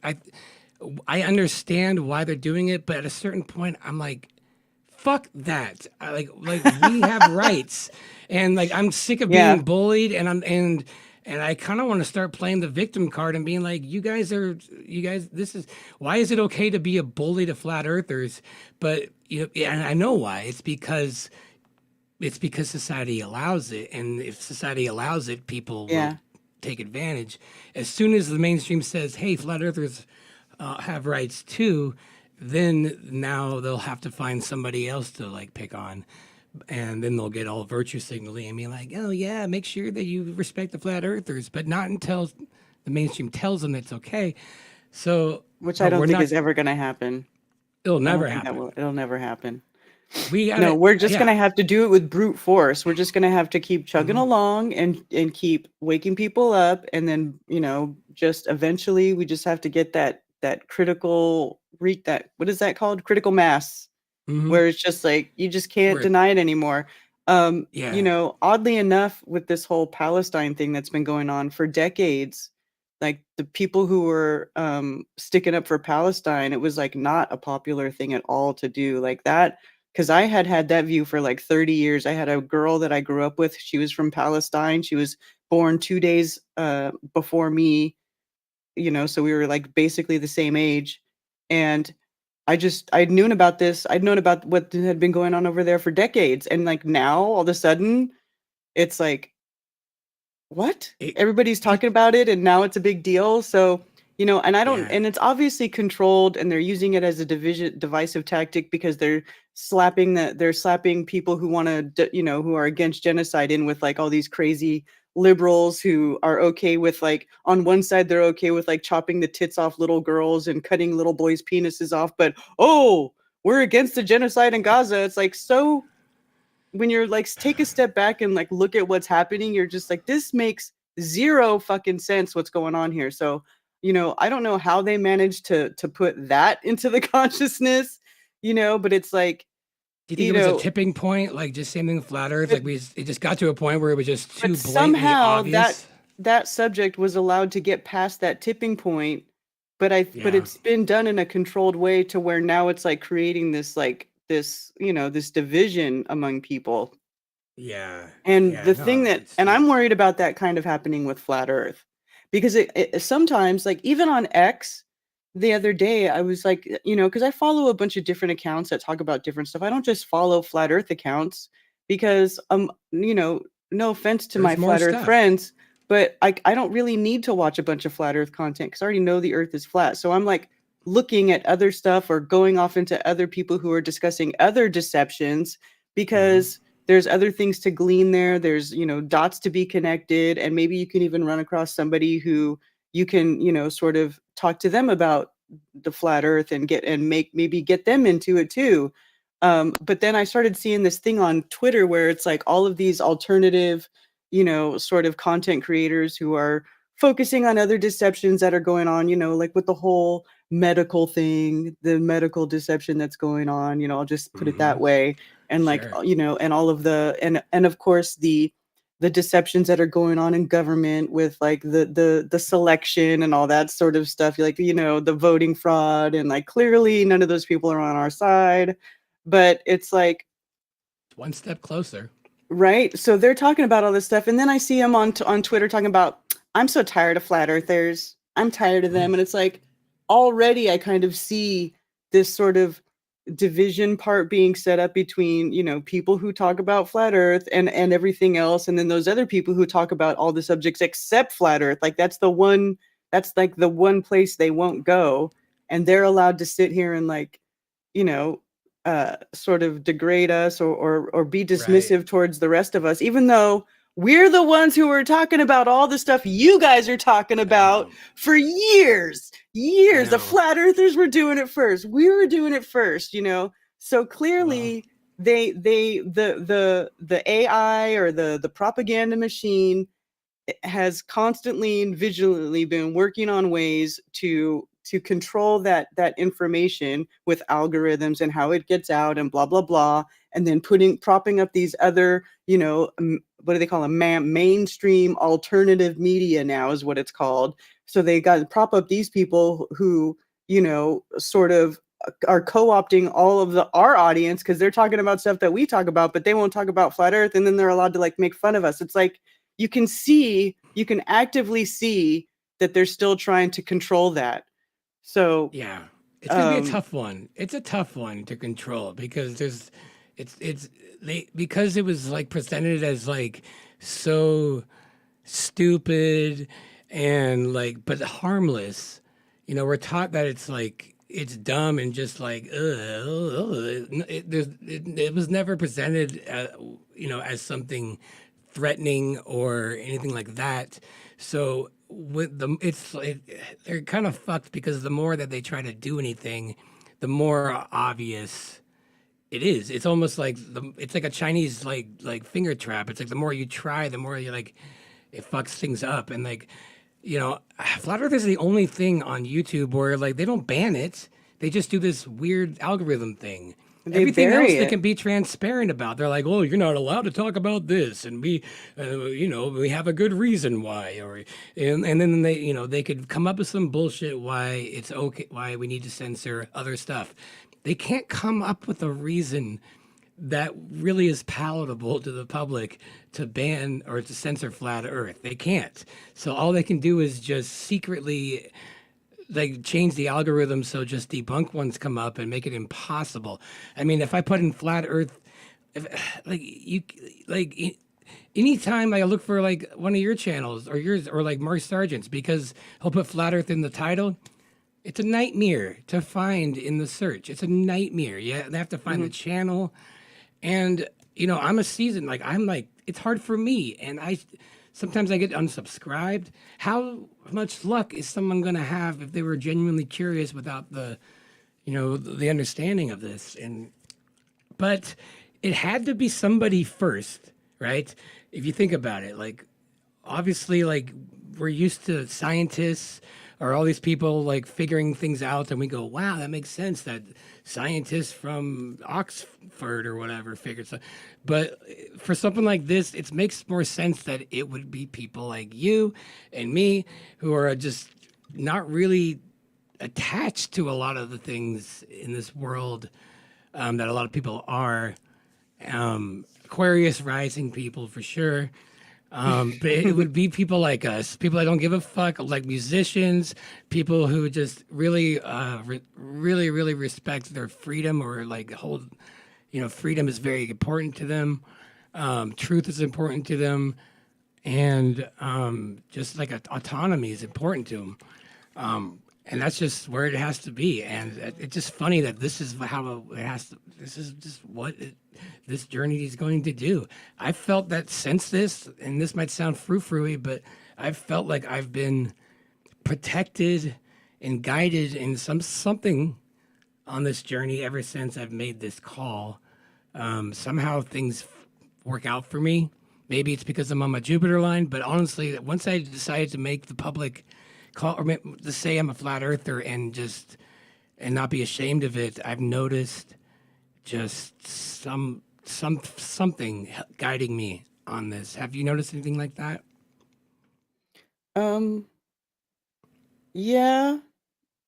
I understand why they're doing it, but at a certain point, I'm like, fuck that. Like we have rights, and like I'm sick of Yeah. being bullied, and I kind of want to start playing the victim card and being like, you guys, this is why is it okay to be a bully to flat earthers? But yeah, and I know why. It's because society allows it, and if society allows it, people will Yeah. take advantage. As soon as the mainstream says, "Hey, flat earthers have rights too," then now they'll have to find somebody else to like pick on, and then they'll get all virtue signaling and be like, "Oh yeah, make sure that you respect the flat earthers," but not until the mainstream tells them it's okay. So, Which I but don't we're think not. is ever gonna happen. It'll I never don't think happen. it'll never happen. We got No, it. we're just Yeah. gonna have to do it with brute force. We're just gonna have to keep chugging Mhm. along and keep waking people up, and then, just eventually we just have to get that critical that what is that called? Critical mass, Mhm. where it's just like you just can't We're deny it anymore. yeah. Oddly enough, with this whole Palestine thing that's been going on for decades, like the people who were sticking up for Palestine, it was like not a popular thing at all to do like that. Because I had that view for like 30 years. I had a girl that I grew up with. She was from Palestine. She was born 2 days before me, so we were like basically the same age. And I'd known about what had been going on over there for decades. And like now all of a sudden it's like, what? It, Everybody's it, talking about it and now it's a big deal. So, and I don't, yeah. and it's obviously controlled and they're using it as a divisive tactic, because they're slapping people who want to, who are against genocide in with like all these crazy liberals who are okay with, like, on one side they're okay with like chopping the tits off little girls and cutting little boys' penises off, but oh, we're against the genocide in Gaza. It's like, so when you're like take a step back and like look at what's happening, you're just like, this makes zero fucking sense what's going on here. So, I don't know how they managed to put that into the consciousness, but it's like, Do you think you it was a know, tipping point, like just same thing with flat Earth? but It just got to a point where it was just but too blatantly somehow that obvious. that subject was allowed to get past that tipping point, but Yeah, it's been done in a controlled way to where now it's like creating this division among people. yeah, And yeah. the thing No, that it's and I'm worried about that kind of happening with flat earth, because it sometimes, like, even on X the other day, I was like, because I follow a bunch of different accounts that talk about different stuff. I don't just follow flat earth accounts because, no offense to my there's more flat earth stuff. friends, but I don't really need to watch a bunch of flat earth content because I already know the earth is flat. So I'm like looking at other stuff or going off into other people who are discussing other deceptions, Hmm. because there's other things to glean there. There's, dots to be connected. And maybe you can even run across somebody who you can, sort of talk to them about the flat earth and maybe get them into it too. But then I started seeing this thing on Twitter where it's like all of these alternative, sort of content creators who are focusing on other deceptions that are going on, like with the whole medical thing, the medical deception that's going on, I'll just put it that way. And like, Sure. and all of and of course the deceptions that are going on in government with like the selection and all that sort of stuff, like, the voting fraud, and like clearly none of those people are on our side. But it's like, One step closer. right? So they're talking about all this stuff, and then I see them on Twitter talking about, I'm so tired of flat earthers. I'm tired of them. And it's like, already I kind of see this sort of division part being set up between, people who talk about flat earth and everything else, and then those other people who talk about all the subjects except flat earth. Like that's like the one place they won't go, and they're allowed to sit here and like, sort of degrade us or be dismissive towards the rest of us, even though we're the ones who are talking about all the stuff you guys are talking about for years. The flat earthers were doing it first. We were doing it first, So clearly the AI or the propaganda machine has constantly and vigilantly been working on ways to control that information with algorithms and how it gets out and blah blah blah, and then propping up these other, what do they call them, mainstream alternative media now is what it's called. So they got to prop up these people who, sort of are co-opting all of our audience because they're talking about stuff that we talk about, but they won't talk about flat earth, and then they're allowed to like make fun of us. It's like you can actively see that they're still trying to control that. So yeah, it's gonna be a tough one. It's a tough one to control because because it was like presented as like so stupid and like but harmless. We're taught that it's like it's dumb and just like it was never presented as something threatening or anything like that. So with them, they're kind of fucked because the more that they try to do anything, the more obvious it is. It's almost like it's like a Chinese like finger trap. It's like the more you try, the more you like it fucks things up. And like Flat Earth is the only thing on YouTube where like they don't ban it. They just do this weird algorithm thing. Everything else they can be transparent about. They're like, "Oh, you're not allowed to talk about this," and we have a good reason why, and then they could come up with some bullshit why it's okay, why we need to censor other stuff. They can't come up with a reason that really is palatable to the public to ban or to censor flat Earth. They can't. So all they can do is just secretly like change the algorithm so just debunk ones come up and make it impossible. I mean, if I put in flat Earth, anytime I look for like one of your channels or yours or like Mark Sargent's, because he'll put flat Earth in the title, it's a nightmare to find in the search. It's a nightmare. Yeah, they have to find the channel, and I'm a seasoned it's hard for me, and sometimes I get unsubscribed. How much luck is someone going to have if they were genuinely curious without the understanding of this? But it had to be somebody first, right? If you think about it, like obviously, like we're used to scientists or all these people like figuring things out, and we go, "Wow, that makes sense." That scientists from Oxford or whatever figured something. But for something like this, it makes more sense that it would be people like you and me who are just not really attached to a lot of the things in this world that a lot of people are. Aquarius rising people for sure. But it would be people like us, people that don't give a fuck, like musicians, people who just really, really respect their freedom or like hold, freedom is very important to them. Truth is important to them. And just like autonomy is important to them. And that's just where it has to be. And it's just funny that this is how it has to, this is just what this journey is going to do. I felt that since this, and this might sound frou-frou-y, but I've felt like I've been protected and guided in something on this journey ever since I've made this call. Somehow things work out for me. Maybe it's because I'm on my Jupiter line, but honestly, once I decided to make the public call or to say I'm a flat earther and not be ashamed of it, I've noticed just something guiding me on this. Have you noticed anything like that? Um, yeah,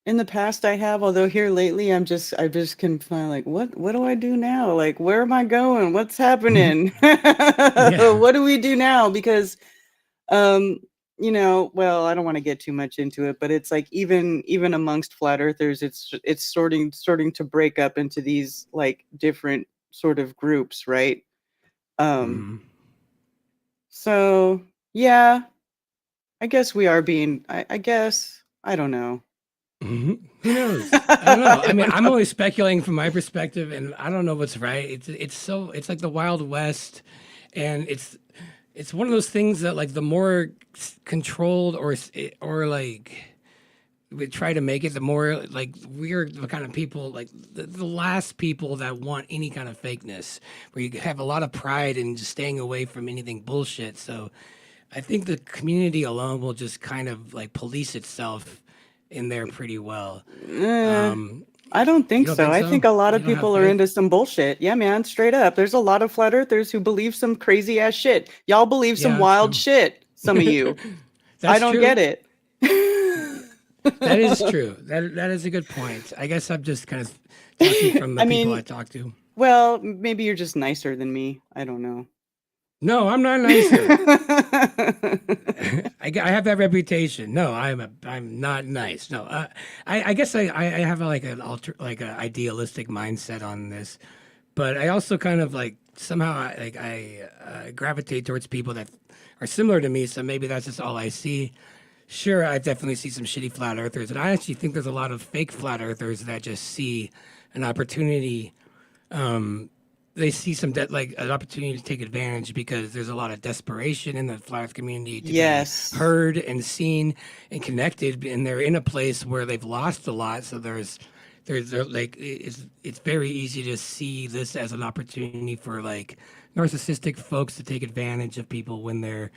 in the past I have, although here lately I just can find like what do I do now? Like where am I going? What's happening? Yeah. What do we do now? Because um, well, I don't want to get too much into it, but it's like even amongst flat earthers, it's starting to break up into these like different sort of groups, right? Um, Hmm. so yeah, I guess we are being I guess I don't know. Hmm. Who knows? I don't know. I I mean, don't I'm know. only speculating from my perspective, and I don't know what's right. It's like the Wild West, and it's one of those things that like the more controlled or like we try to make it, the more like we're the kind of people like the last people that want any kind of fakeness, where you have a lot of pride in just staying away from anything bullshit. So I think the community alone will just kind of like police itself in there pretty well. Eh, Um, I don't you think don't so. think I so? think a lot You of don't have people are faith? into some bullshit. Yeah, man, straight up. There's a lot of flat earthers who believe some crazy ass shit. Y'all believe some Yeah, wild true. shit, some of you. I That's don't true. get it. That is true. That is a good point. I guess I'm just kind of talking from the I people I mean, talk to. well, maybe you're just nicer than me. I don't know. No, I'm not nicer. I have that reputation. No, I'm not nice. No, I guess I have like an like an idealistic mindset on this, but I also kind of like somehow I gravitate towards people that are similar to me. So maybe that's just all I see. Sure, I definitely see some shitty flat earthers, and I actually think there's a lot of fake flat earthers that just see an opportunity. They see like an opportunity to take advantage because there's a lot of desperation in the flat earth community to be Yes. heard and seen and connected, and they're in a place where they've lost a lot. So like it's very easy to see this as an opportunity for like narcissistic folks to take advantage of people when they're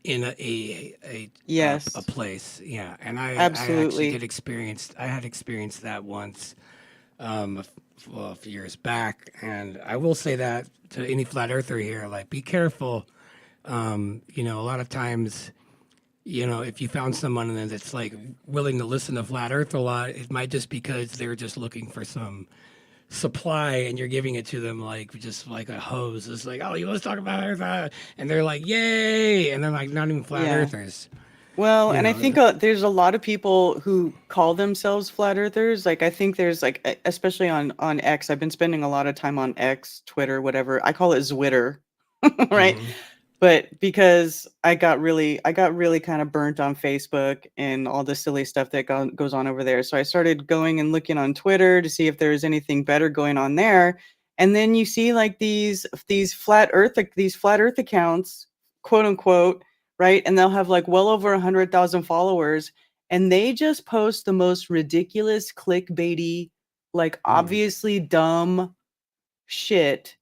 in a Yes. place. Yeah, and I actually Absolutely. I had experienced that once, a few years back, and I will say that to any flat earther here, like be careful. A lot of times, if you found someone that's like willing to listen to flat earth a lot, it might just because they're just looking for some supply and you're giving it to them like just like a hose. It's like, oh, you want to talk about earth? And they're like, yay. And they're like not even flat Yeah. earthers, Well, you and I know. think there's a lot of people who call themselves flat earthers. Like I think there's like especially on X. I've been spending a lot of time on X, Twitter, whatever. I call it Zwitter, right? Hmm. But because I got really kind of burnt on Facebook and all the silly stuff that goes on over there. So I started going and looking on Twitter to see if there was anything better going on there. And then you see like these flat earth accounts, quote unquote, right? And they'll have like well over 100,000 followers and they just post the most ridiculous clickbaity, like Mm. obviously dumb shit,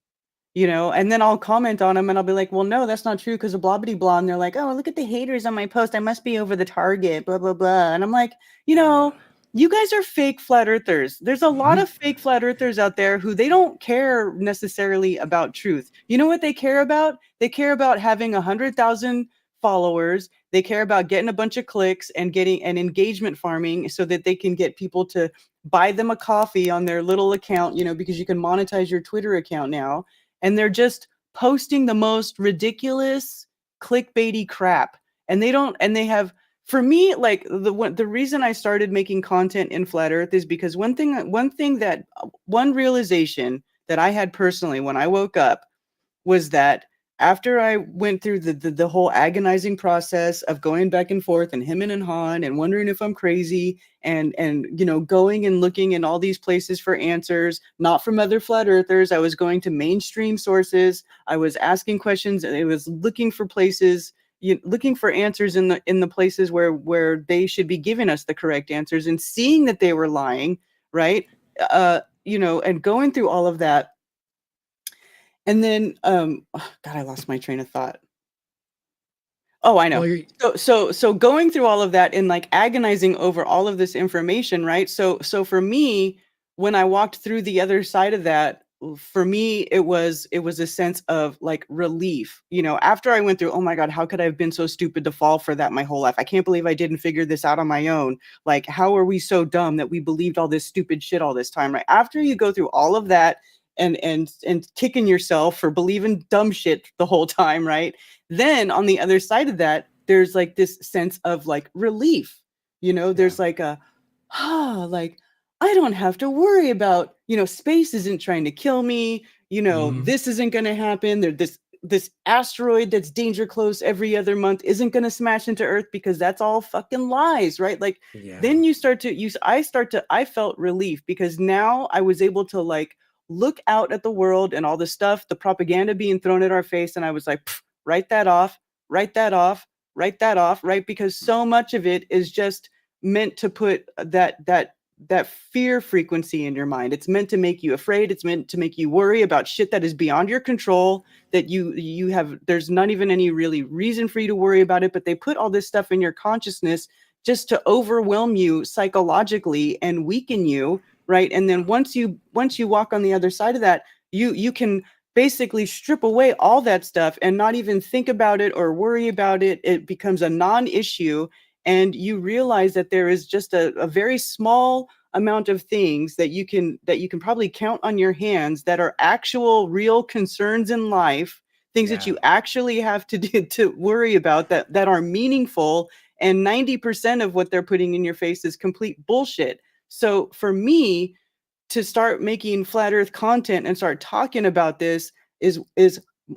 and then I'll comment on them and I'll be like, well, no, that's not true because of blah, blah, blah. And they're like, oh, look at the haters on my post. I must be over the target, blah, blah, blah. And I'm like, you guys are fake flat earthers. There's a lot of fake flat earthers out there who they don't care necessarily about truth. You know what they care about? They care about having 100,000 followers. They care about getting a bunch of clicks and getting an engagement farming so that they can get people to buy them a coffee on their little account, because you can monetize your Twitter account now, and they're just posting the most ridiculous clickbaity crap, and they have, for me, like the reason I started making content in flat earth is because one realization that I had personally when I woke up was that after I went through the whole agonizing process of going back and forth and hemming and hawing and wondering if I'm crazy and going and looking in all these places for answers, not from other flat earthers. I was going to mainstream sources. I was asking questions and I was looking for places, looking for answers in the places where they should be giving us the correct answers, and seeing that they were lying, right? And going through all of that. And then, God, I lost my train of thought. Oh, I know. So going through all of that and like agonizing over all of this information, right? So for me, when I walked through the other side of that, for me, it was a sense of like relief, after I went through, oh my God, how could I have been so stupid to fall for that my whole life? I can't believe I didn't figure this out on my own. Like, how are we so dumb that we believed all this stupid shit all this time, right? After you go through all of that and kicking yourself for believing dumb shit the whole time, right? Then on the other side of that, there's like this sense of like relief, there's like like, I don't have to worry about, space isn't trying to kill me. This isn't going to happen. This asteroid that's danger close every other month isn't going to smash into Earth, because that's all fucking lies, right? Like, then I felt relief, because now I was able to like look out at the world and all the stuff, the propaganda being thrown at our face. And I was like, write that off, right? Because so much of it is just meant to put that fear frequency in your mind. It's meant to make you afraid. It's meant to make you worry about shit that is beyond your control, that you have, there's not even any really reason for you to worry about it, but they put all this stuff in your consciousness just to overwhelm you psychologically and weaken you, right? And then once you walk on the other side of that, you can basically strip away all that stuff and not even think about it or worry about it. It becomes a non-issue. And you realize that there is just a very small amount of things that you can probably count on your hands that are actual real concerns in life, things that you actually have to do to worry about that are meaningful. And 90% of what they're putting in your face is complete bullshit. So for me to start making flat earth content and start talking about this is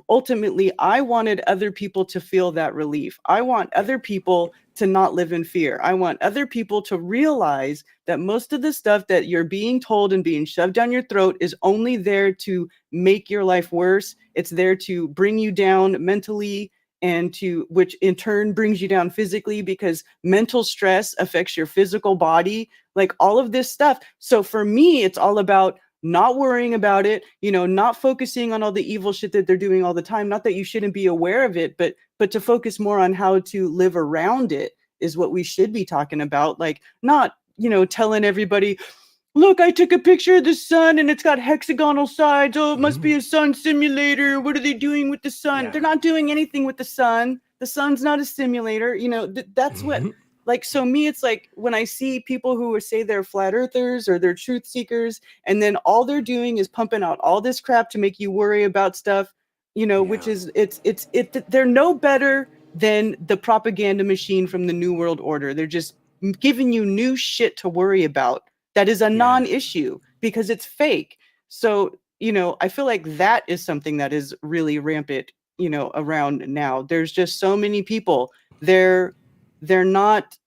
ultimately, I wanted other people to feel that relief. I want other people to not live in fear. I want other people to realize that most of the stuff that you're being told and being shoved down your throat is only there to make your life worse. It's there to bring you down mentally, and which in turn brings you down physically, because mental stress affects your physical body, like all of this stuff. So for me, it's all about not worrying about it, not focusing on all the evil shit that they're doing all the time. Not that you shouldn't be aware of it, but to focus more on how to live around it is what we should be talking about. Like, not, telling everybody, look, I took a picture of the sun and it's got hexagonal sides. Oh, it must be a sun simulator. What are they doing with the sun? Yeah. They're not doing anything with the sun. The sun's not a simulator. That's what, like, so me, it's like when I see people who say they're flat earthers or they're truth seekers, and then all they're doing is pumping out all this crap to make you worry about stuff, which is, they're no better than the propaganda machine from the New World Order. They're just giving you new shit to worry about. That is a non-issue because it's fake. So, I feel like that is something that is really rampant, around now. There's just so many people. They're not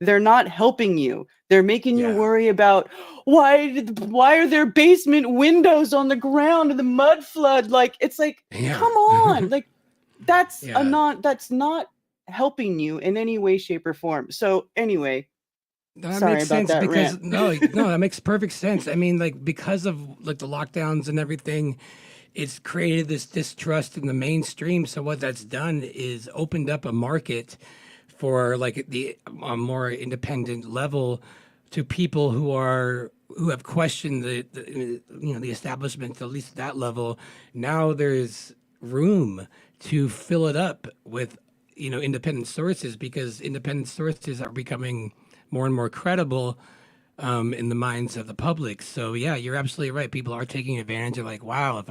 they're not helping you. They're making you worry about why are there basement windows on the ground in the mud flood? Like, it's like, come on. Like, that's that's not helping you in any way, shape, or form. So anyway, that makes sense, because no, that makes perfect sense. I mean, like, because of like the lockdowns and everything, it's created this distrust in the mainstream. So what that's done is opened up a market for like a more independent level to people who have questioned the establishment, at least at that level. Now there's room to fill it up with independent sources, because independent sources are becoming more and more credible in the minds of the public. So yeah, you're absolutely right. People are taking advantage of, like, wow,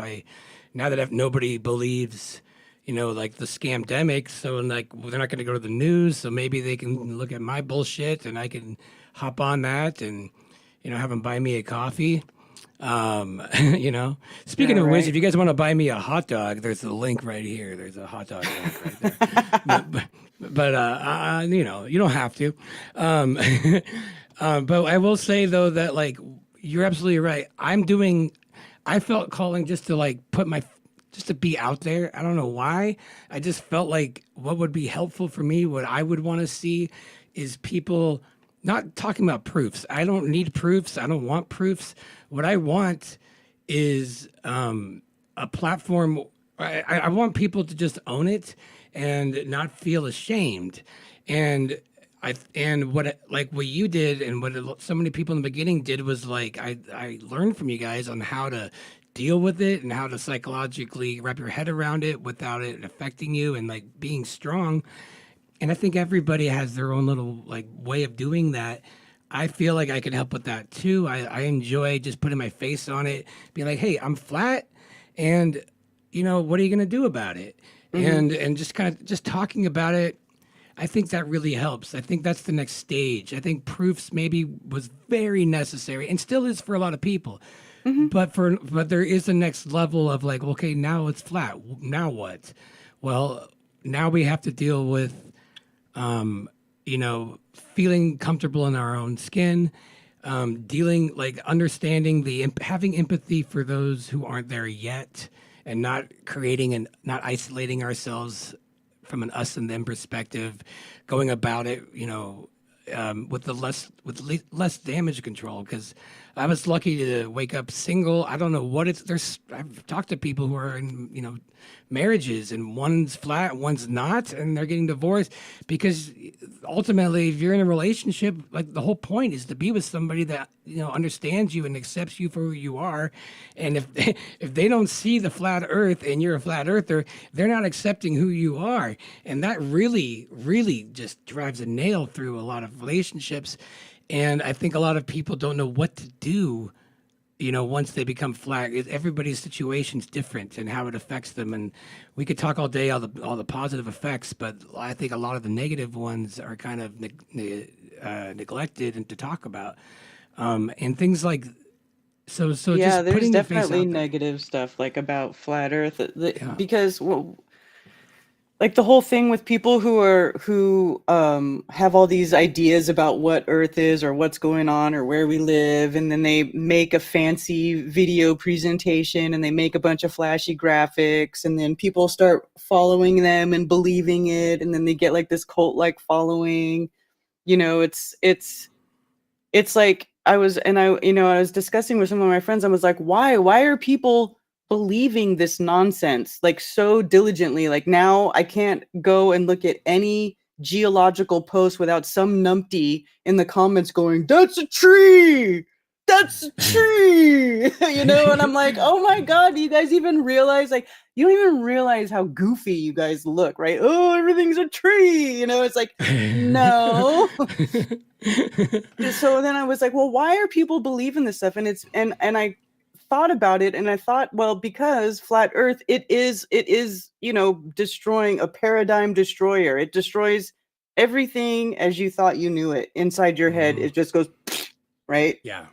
now that nobody believes, like the scamdemic, so like they're not going to go to the news, so maybe they can look at my bullshit and I can hop on that and have them buy me a coffee. Speaking of which, if you guys want to buy me a hot dog, there's a link right here. There's a hot dog link right there. but you don't have to. But I will say though that, like, you're absolutely right. I felt calling just to like put my just to be out there. I don't know why. I just felt like what would be helpful for me, what I would want to see is people not talking about proofs. I don't need proofs. I don't want proofs. What I want is a platform. I want people to just own it and not feel ashamed. And what you did and so many people in the beginning did was like I learned from you guys on how to deal with it and how to psychologically wrap your head around it without it affecting you and like being strong. And I think everybody has their own little like way of doing that. I feel like I can help with that too. I enjoy just putting my face on it, being like, hey, I'm flat, and what are you gonna do about it? And just kind of just talking about it. I think that really helps. I think that's the next stage. I think proofs maybe was very necessary and still is for a lot of people. But there is a next level of like, okay, now it's flat. Now what? Well, now we have to deal with feeling comfortable in our own skin, understanding having empathy for those who aren't there yet, and not creating and not isolating ourselves from an us and them perspective, going about it, with less damage control. Because I was lucky to wake up single. I don't know what I've talked to people who are in, marriages, and one's flat, one's not, and they're getting divorced because ultimately, if you're in a relationship, like the whole point is to be with somebody that understands you and accepts you for who you are. And if they don't see the flat Earth and you're a flat earther, they're not accepting who you are, and that really, really just drives a nail through a lot of relationships. And I think a lot of people don't know what to do once they become flat. Everybody's situation is different and how it affects them. And we could talk all day all the positive effects, but I think a lot of the negative ones are kind of neglected and to talk about. And things like so. Yeah, Just there's putting your face definitely out there. negative stuff like about flat Earth Yeah. because like the whole thing with people who have all these ideas about what Earth is or what's going on or where we live, and then they make a fancy video presentation and they make a bunch of flashy graphics, and then people start following them and believing it, and then they get like this cult-like following. It's like I was discussing with some of my friends. I was like, why are people believing this nonsense like so diligently? Like now I can't go and look at any geological post without some numpty in the comments going, that's a tree, that's a tree. And I'm like, oh my God, do you guys even realize, like, you don't even realize how goofy you guys look, right? Oh, everything's a tree. It's like, no. So then I was like, well, why are people believing this stuff? And I thought about it, and I thought, well, because flat Earth, it is destroying, a paradigm destroyer. It destroys everything as you thought you knew it inside your head. It just goes right. Yeah.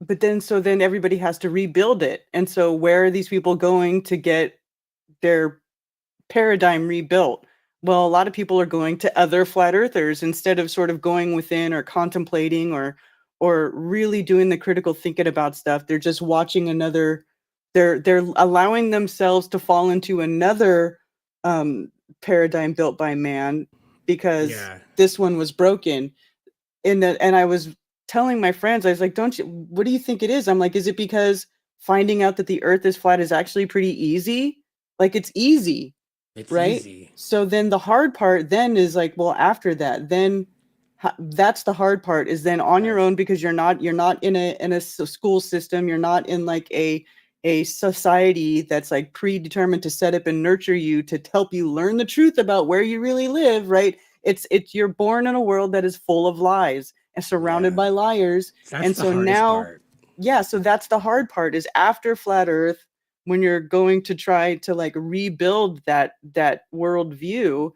But then everybody has to rebuild it. And so where are these people going to get their paradigm rebuilt? Well, a lot of people are going to other flat earthers instead of sort of going within or contemplating or really doing the critical thinking about stuff. They're just watching another. They're allowing themselves to fall into another paradigm built by man because this one was broken. And I was telling my friends, I was like, what do you think it is? I'm like, is it because finding out that the Earth is flat is actually pretty easy? Like, it's easy. It's right? easy. So then the hard part then is like, well, after that, then that's the hard part, is then on your own, because you're not in a school system. You're not in like a society that's like predetermined to set up and nurture you to help you learn the truth about where you really live, right? It's you're born in a world that is full of lies and surrounded by liars. That's and the so hardest now, part. so that's the hard part, is after flat Earth, when you're going to try to like rebuild that worldview,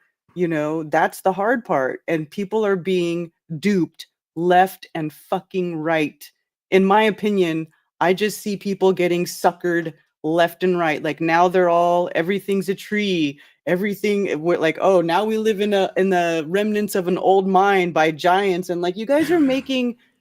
that's the hard part. And people are being duped left and fucking right. In my opinion, I just see people getting suckered left and right. Like now everything's a tree. Everything, we're like, oh, now we live in the remnants of an old mine by giants. And like, you guys are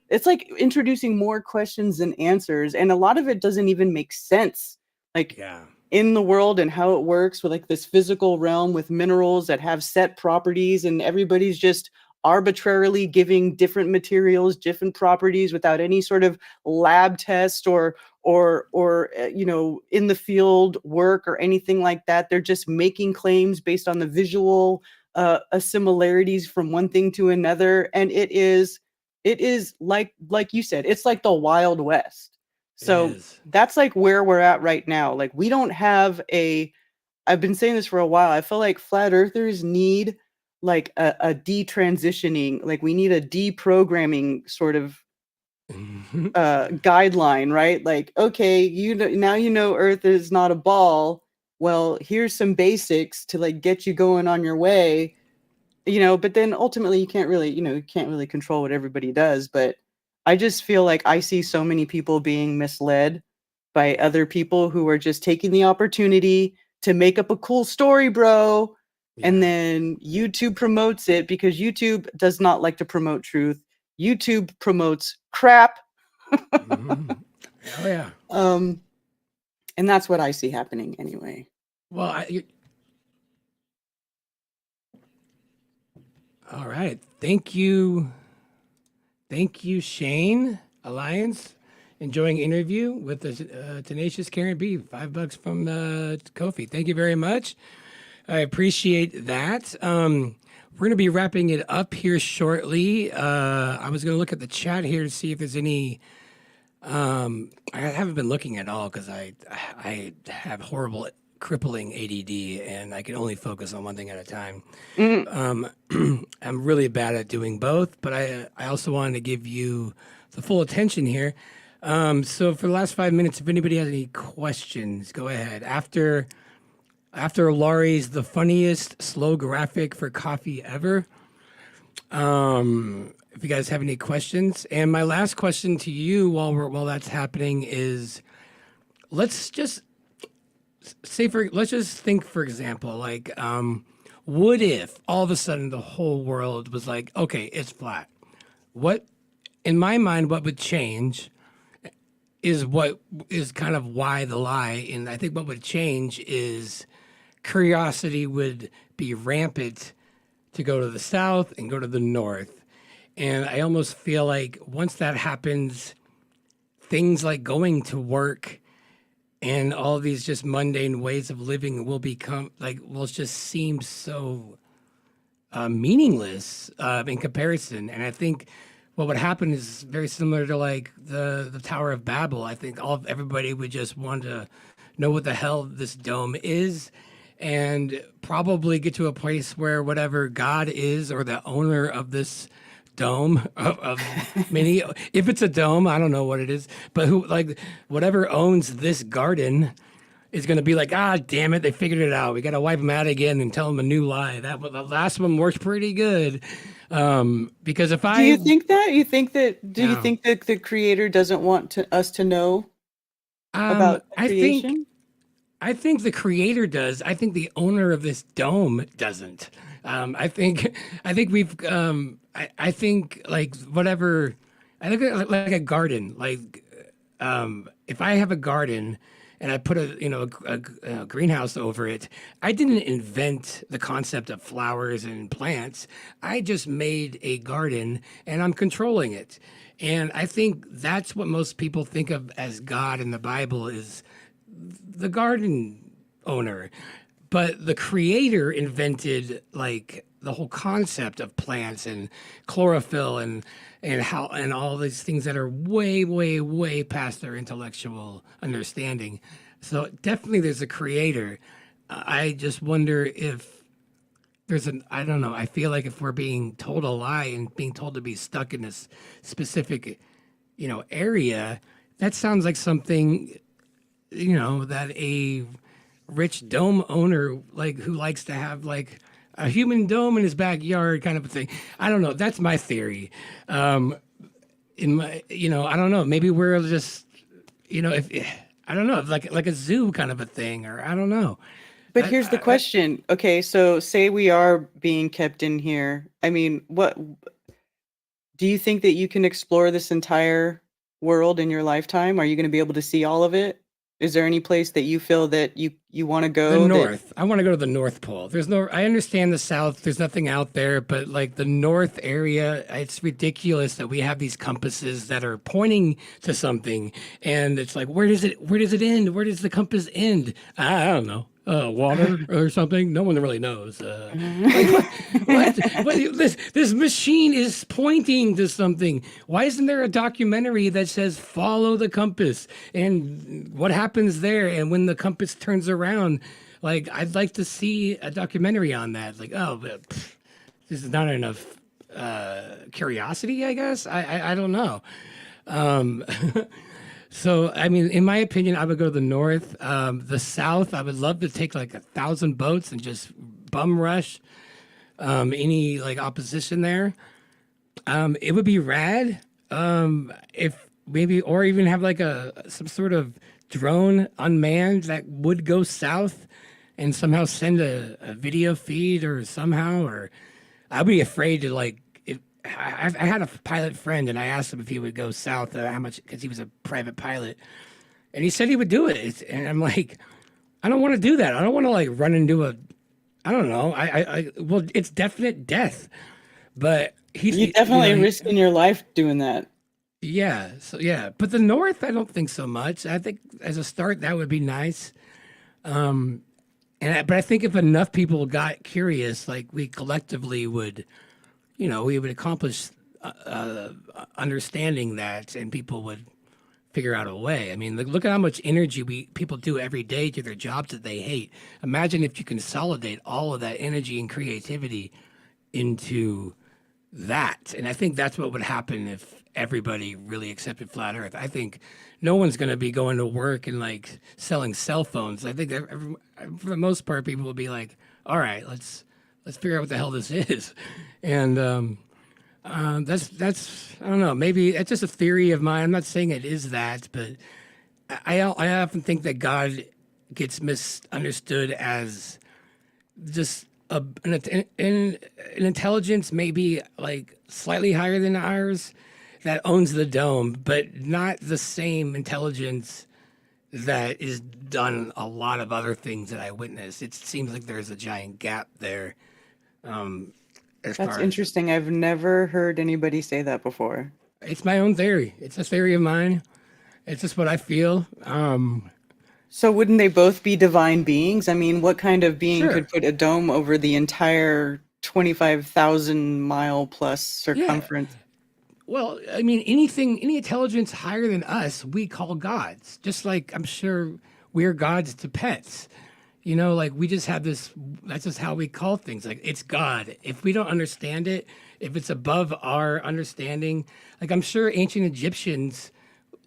it's like introducing more questions than answers. And a lot of it doesn't even make sense. like Yeah. in the world and how it works with like this physical realm with minerals that have set properties, and everybody's just arbitrarily giving different materials different properties without any sort of lab test or you know, in the field work or anything like that. They're just making claims based on the visual similarities from one thing to another, and it is like you said, it's like the Wild West. It So is. that's like where we're at right now. Like we don't have a, I've been saying this for a while. I feel like flat earthers need like a detransitioning, like we need a deprogramming sort of guideline, right? Like, okay, you know, now you know Earth is not a ball. Well, here's some basics to like get you going on your way, you know. But then ultimately, you can't really, you know, you can't really control what everybody does. But I just feel like I see so many people being misled by other people who are just taking the opportunity to make up a cool story, bro. And Yeah. then YouTube promotes it because YouTube does not like to promote truth. YouTube promotes crap. Mhm. Oh yeah. Um, and that's what I see happening anyway. Well, all right. Thank you, Shane Alliance. Enjoying interview with the tenacious Karen B. $5 from Kofi. Thank you very much. I appreciate that. We're going to be wrapping it up here shortly. I was going to look at the chat here to see if there's any. I haven't been looking at all because I have horrible, crippling ADD, and I can only focus on one thing at a time. I'm really bad at doing both, but I also wanted to give you the full attention here. So for the last 5 minutes, if anybody has any questions, go ahead. After Laurie's the funniest slow graphic for coffee ever. If you guys have any questions, and my last question to you while that's happening is, let's just let's just think, for example, like, what if all of a sudden the whole world was like, okay, it's flat? What, in my mind, what would change what is kind of why the lie. And I think what would change is curiosity would be rampant to go to the south and go to the north. And I almost feel like once that happens, things like going to work and all these just mundane ways of living will become like, will just seem so meaningless in comparison. And I think what would happen is very similar to like the Tower of Babel. I think everybody would just want to know what the hell this dome is, and probably get to a place where whatever God is or the owner of this dome of many, if it's a dome, I don't know what it is, but who, like, whatever owns this garden is going to be like, ah, damn it, they figured it out. We got to wipe them out again and tell them a new lie. The last one worked pretty good. Because if Do you I, think that? Do you yeah, think that the creator doesn't want us to know about the I think, creation? I think the creator does. I think the owner of this dome doesn't. I think we've, I think like whatever, I think like a garden, like, if I have a garden and I put a greenhouse over it, I didn't invent the concept of flowers and plants. I just made a garden and I'm controlling it. And I think that's what most people think of as God in the Bible is the garden owner. But the creator invented like the whole concept of plants and chlorophyll and how and all these things that are way, way, way past their intellectual understanding. So definitely there's a creator. I just wonder if I don't know. I feel like if we're being told a lie and being told to be stuck in this specific, area, that sounds like something, that a rich dome owner, like, who likes to have like a human dome in his backyard kind of a thing. I don't know. That's my theory. In my, I don't know. Maybe we're just, if I don't know, like a zoo kind of a thing, or I don't know. But here's the question. Okay, so say we are being kept in here. I mean, what do you think that you can explore this entire world in your lifetime? Are you going to be able to see all of it? Is there any place that you feel that you want to The go that North. I want to go to the North Pole. There's no, I understand the South, there's nothing out there, but like the North area, it's ridiculous that we have these compasses that are pointing to something. And it's like, where does it end? Where does the compass end? I don't know. Water or something. No one really knows. Like, this machine is pointing to something. Why isn't there a documentary that says follow the compass and what happens there? And when the compass turns around, like I'd like to see a documentary on that. Like, oh, but this is not enough curiosity, I guess. I don't know. Um, So, I mean, in my opinion, I would go to the north. The south, I would love to take like 1,000 boats and just bum rush any like opposition there. It would be rad if maybe, or even have like some sort of drone unmanned that would go south and somehow send a video feed or somehow, or I'd be afraid to like. I had a pilot friend, and I asked him if he would go south, how much, because he was a private pilot, and he said he would do it. And I'm like, I don't want to do that. I don't want to like run into I don't know. Well, it's definite death, but you definitely risking your life doing that. Yeah. So yeah, but the North, I don't think so much. I think as a start, that would be nice. But I think if enough people got curious, like we collectively would. We would accomplish understanding that, and people would figure out a way. I mean, look at how much energy people do every day to their jobs that they hate. Imagine if you consolidate all of that energy and creativity into that. And I think that's what would happen if everybody really accepted flat Earth. I think no one's going to be going to work and like selling cell phones. I think for the most part, people will be like, all right, let's figure out what the hell this is. And that's I don't know, maybe it's just a theory of mine. I'm not saying it is that, but I often think that God gets misunderstood as just an intelligence maybe like slightly higher than ours that owns the dome, but not the same intelligence that is done a lot of other things that I witnessed. It seems like there's a giant gap there. That's interesting. I've never heard anybody say that before. It's my own theory. It's a theory of mine. It's just what I feel. So wouldn't they both be divine beings? I mean, what kind of being Sure. could put a dome over the entire 25,000 mile plus circumference? Yeah. Well, I mean, any intelligence higher than us, we call gods. Just like I'm sure we're gods to pets. Like we just have this, that's just how we call things. Like it's God. If we don't understand it, if it's above our understanding, like I'm sure ancient Egyptians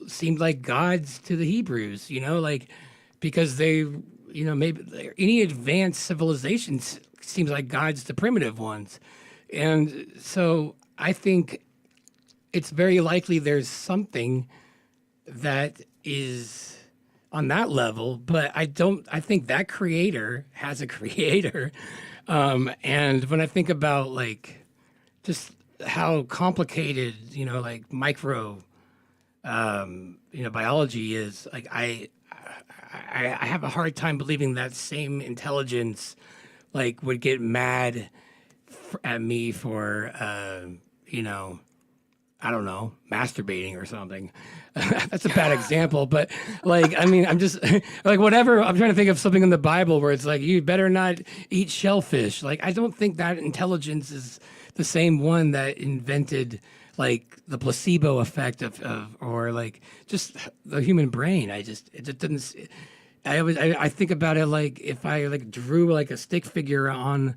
seemed like gods to the Hebrews, like because they, maybe any advanced civilizations seems like gods to primitive ones. And so I think it's very likely there's something that is on that level, but I think that creator has a creator. And when I think about like just how complicated, like micro, biology is, like I have a hard time believing that same intelligence like would get mad at me for, I don't know, masturbating or something. That's a bad example, but like, I mean, I'm just like, whatever. I'm trying to think of something in the Bible where it's like, you better not eat shellfish. Like, I don't think that intelligence is the same one that invented like the placebo effect or like just the human brain. It just doesn't, I think about it like if I like drew like a stick figure on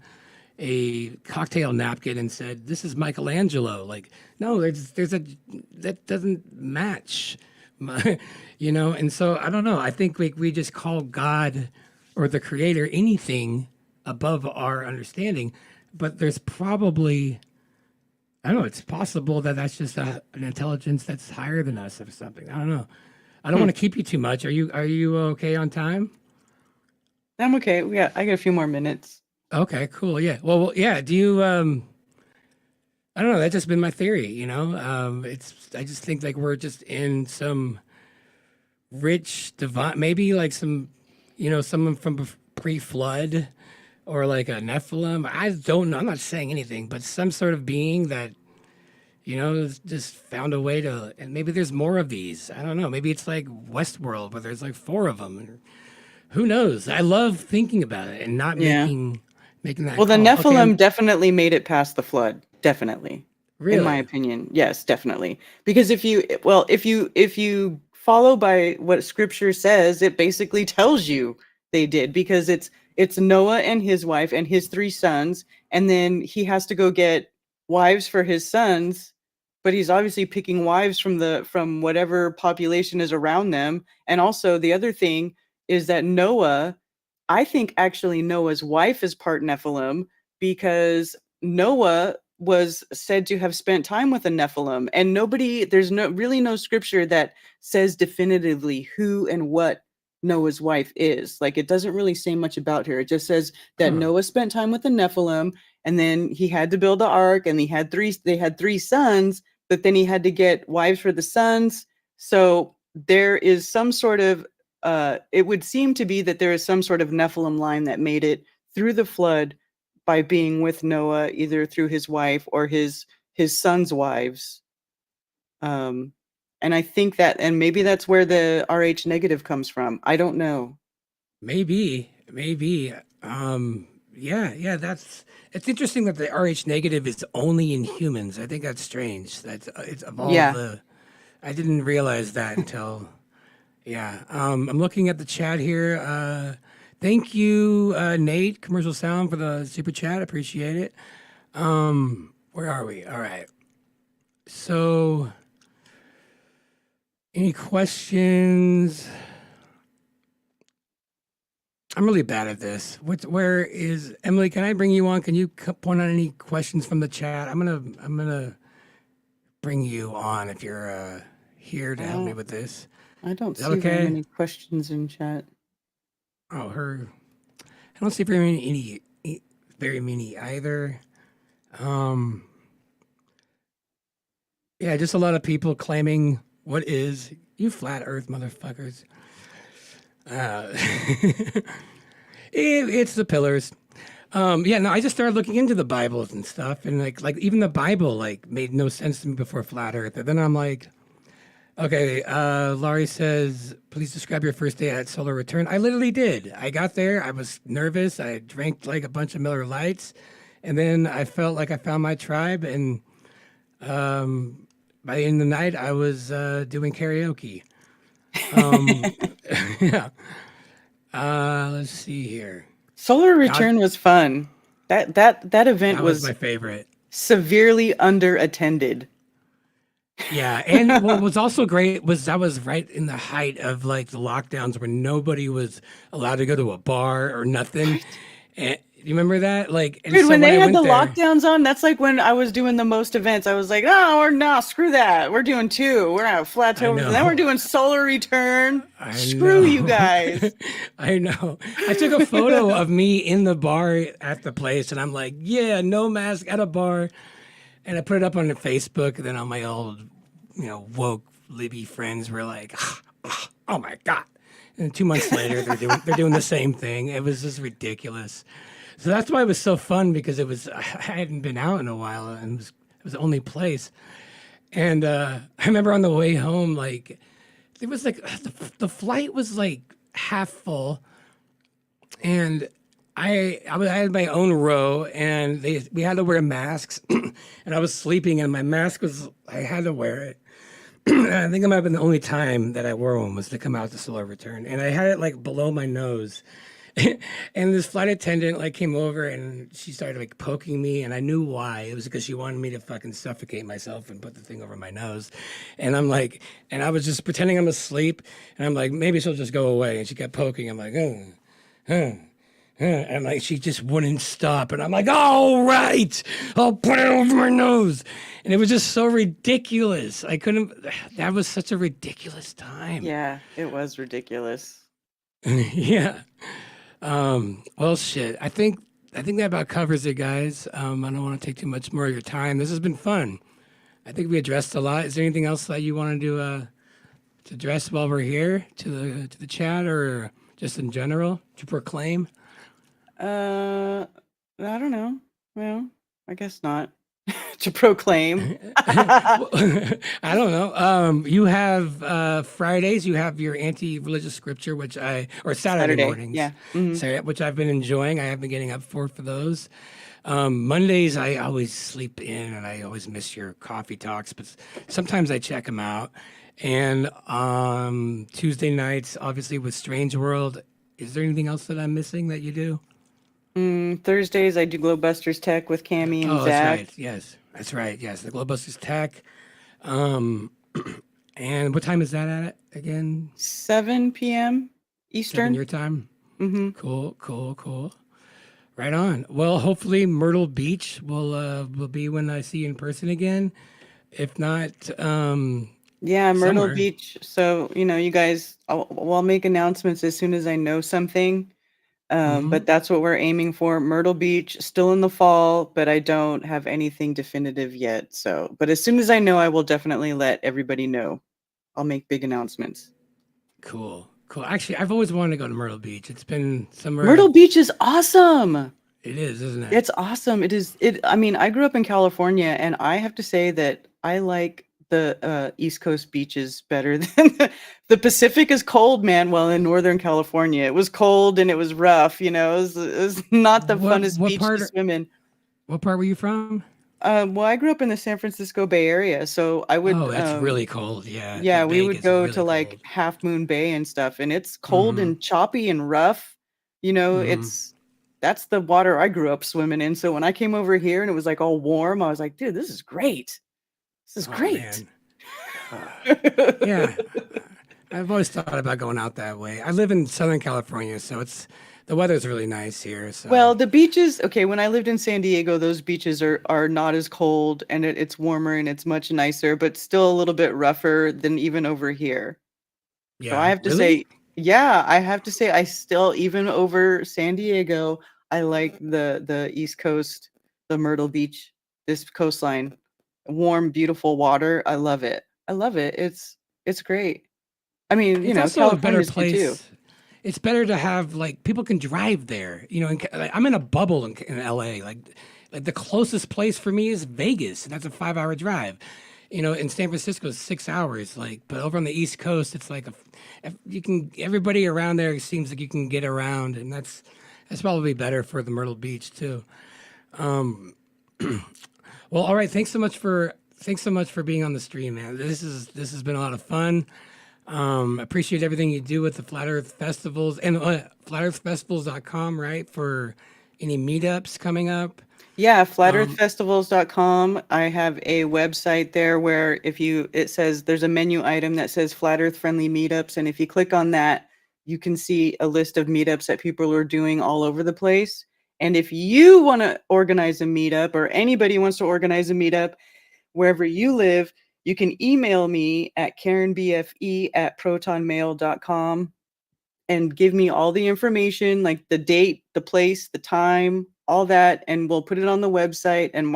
a cocktail napkin and said, "This is Michelangelo." Like, no, that doesn't match, And so I don't know. I think we just call God or the Creator anything above our understanding, but there's probably, I don't know. It's possible that that's just an intelligence that's higher than us or something. I don't know. I don't want to keep you too much. Are you okay on time? I'm okay. I got a few more minutes. Okay, cool. Yeah. Well, yeah. Do you, I don't know. That's just been my theory, I just think like we're just in some rich divine, maybe like some, someone from pre-flood, or like a Nephilim. I don't know. I'm not saying anything, but some sort of being that just found a way to. And maybe there's more of these. I don't know. Maybe it's like Westworld, where there's like 4 of them. Who knows? I love thinking about it and not Yeah. making that. Well, the call. Okay, Nephilim definitely made it past the flood. Definitely. really? In my opinion. Yes, definitely. Because if you follow by what scripture says, it basically tells you they did, because it's Noah and his wife and his 3 sons, and then he has to go get wives for his sons, but he's obviously picking wives from whatever population is around them. And also the other thing is that Noah, I think actually Noah's wife is part Nephilim, because Noah was said to have spent time with a Nephilim, and there's no scripture that says definitively who and what Noah's wife is. Like, it doesn't really say much about her. It just says that Noah spent time with the Nephilim, and then he had to build the ark, and they had 3 sons, but then he had to get wives for the sons. So there is some sort of it would seem to be that there is some sort of Nephilim line that made it through the flood by being with Noah, either through his wife or his sons' wives. And I think that, and maybe that's where the RH negative comes from. I don't know. Maybe. Yeah. It's interesting that the RH negative is only in humans. I think that's strange. It's of all I didn't realize that until. Yeah. I'm looking at the chat here. Thank you, Nate, Commercial Sound, for the super chat. Appreciate it. Where are we? All right. So, any questions? I'm really bad at this. Where is Emily? Can I bring you on? Can you point out any questions from the chat? I'm gonna bring you on if you're here to help me with this. I don't see very many questions in chat. Oh, I don't see very many either. Yeah, just a lot of people claiming what is you flat Earth motherfuckers. It's the pillars. Yeah, no, I just started looking into the Bibles and stuff, and like even the Bible made no sense to me before flat Earth. And then I'm like, okay, Laurie says, please describe your first day at Solar Return. I literally did. I got there. I was nervous. I drank like a bunch of Miller Lights. And then I felt like I found my tribe. And by the end of the night, I was doing karaoke. Yeah. Let's see here. Solar Return was fun. That event was my favorite. Severely underattended. Yeah, and what was also great was that was right in the height of like the lockdowns where nobody was allowed to go to a bar or nothing. And you remember that? Dude, when they had the lockdowns on, that's like when I was doing the most events. I was like, no, screw that. We're doing 2. We're at Flatoberfest. Then we're doing Solar Return. Screw you guys. I know. I took a photo of me in the bar at the place, and I'm like, yeah, no mask at a bar. And I put it up on the Facebook, and then all my old, woke Libby friends were like, oh my God. And 2 months later, they're doing the same thing. It was just ridiculous. So that's why it was so fun, because I hadn't been out in a while, and it was the only place. And I remember on the way home, there was the flight was half full, and I had my own row, and we had to wear masks, and I was sleeping, and my mask I had to wear it. I think it might have been the only time that I wore one was to come out to Solar Return, and I had it below my nose. And this flight attendant came over, and she started poking me, and I knew why. It was because she wanted me to fucking suffocate myself and put the thing over my nose. And and I was just pretending I'm asleep, and I'm like, maybe she'll just go away. And she kept poking. I'm like, and she just wouldn't stop. And I'm like, all right, I'll put it over my nose. And it was just so ridiculous. That was such a ridiculous time. Yeah, it was ridiculous. Yeah. Well, shit. I think that about covers it, guys. I don't want to take too much more of your time. This has been fun. I think we addressed a lot. Is there anything else that you wanted to to address while we're here to the chat, or just in general to proclaim? I don't know. Well, I guess not. To proclaim. Well, I don't know. You have Fridays. You have your anti-religious scripture, or Saturday Saturday. mornings, Yeah. Hmm. sorry, which I've been enjoying. I have been getting up for those. Mondays, I always sleep in, and I always miss your coffee talks, but sometimes I check them out. And Tuesday nights, obviously with Strange World. Is there anything else that I'm missing that you do? Thursdays, I do Glowbusters Tech with Cammy and Oh, that's Zach. right. Yes, that's right. Yes, the Globusters Tech. Um, and what time is that at again? 7 p.m. 7 Eastern. your time. Mm-hmm. Cool, cool, cool. Right on. Well, hopefully Myrtle Beach will be when I see you in person again. If not, Yeah, Myrtle somewhere. Beach. So, you guys, I'll make announcements as soon as I know something. But that's what we're aiming for. Myrtle Beach, still in the fall, but I don't have anything definitive yet. So, but as soon as I know, I will definitely let everybody know. I'll make big announcements. Cool, cool. Actually, I've always wanted to go to Myrtle Beach. It's been somewhere. Myrtle Beach is awesome. It is, isn't it? It's awesome. It is. I mean, I grew up in California, and I have to say that I like the East Coast beaches better than the Pacific is cold, man. Well, in Northern California, it was cold and it was rough. It was not the funnest What beach part? to swim in. What part were you from? Well, I grew up in the San Francisco Bay Area, so I would. Oh, it's really cold. Yeah, Yeah, the we bay would gets go really to like cold. Half Moon Bay and stuff, and it's cold Mhm. and choppy and rough. Mhm. That's the water I grew up swimming in. So when I came over here and it was like all warm, I was like, dude, this is great. This is Oh great. man. Yeah, I've always thought about going out that way. I live in Southern California, so the weather's really nice here. So Well, the beaches, okay, when I lived in San Diego, those beaches are not as cold and it's warmer and it's much nicer, but still a little bit rougher than even over here. So I yeah, have to really? say, yeah, I have to say I still, even over San Diego, I like the East Coast, the Myrtle Beach, this coastline. Warm, beautiful water. I love it. I love it. It's great. I mean, It's also a better California's good too. place. It's better to have like people can drive there. Like, I'm in a bubble in LA. Like the closest place for me is Vegas, and that's a 5 hour drive. In San Francisco, it's 6 hours. But over on the East Coast, it's like everybody around there seems like you can get around, and that's probably better for the Myrtle Beach too. Well, all right. Thanks so much for being on the stream, man. This has been a lot of fun. Appreciate everything you do with the Flat Earth Festivals and flatearthfestivals.com, right? For any meetups coming up. Yeah, flatearthfestivals.com. I have a website there where it says there's a menu item that says Flat Earth friendly meetups. And if you click on that, you can see a list of meetups that people are doing all over the place. And if you want to organize a meetup or anybody wants to organize a meetup wherever you live, you can email me at karenbfe@protonmail.com and give me all the information, like the date, the place, the time, all that, and we'll put it on the website. And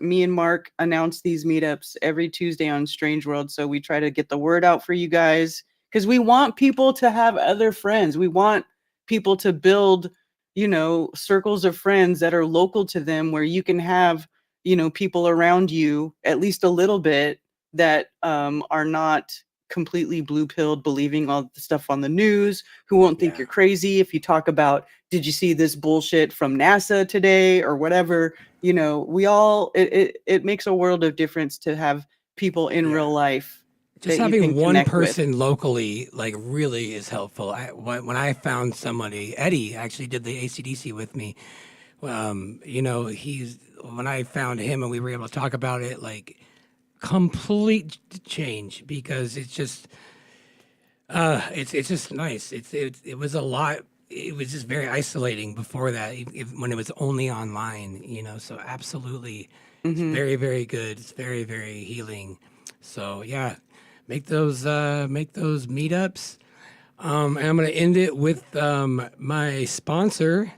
me and Mark announce these meetups every Tuesday on Strange World. So we try to get the word out for you guys because we want people to have other friends. We want people to build, circles of friends that are local to them where you can have, people around you at least a little bit that are not completely blue pilled, believing all the stuff on the news, who won't think Yeah. you're crazy if you talk about, did you see this bullshit from NASA today or whatever? It makes a world of difference to have people in real life Just that you can having one connect with. person locally, really is helpful. When I found somebody, Eddie actually did the ACDC with me. When I found him and we were able to talk about it, complete change, because it's just it's just nice. It was a lot. It was just very isolating before that, when it was only online. So absolutely, it's very, very good. It's very, very healing. So yeah, make those meetups. And I'm gonna end it with my sponsor.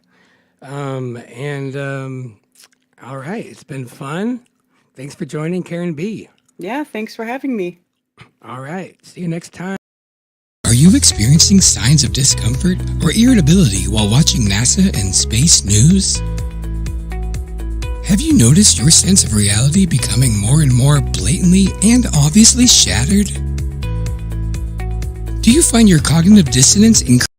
All right, it's been fun. Thanks for joining, Karen B. Yeah, thanks for having me. All right. See you next time. you experiencing signs of discomfort or irritability while watching NASA and space news? Have you noticed your sense of reality becoming more and more blatantly and obviously shattered? Do you find your cognitive dissonance increasing?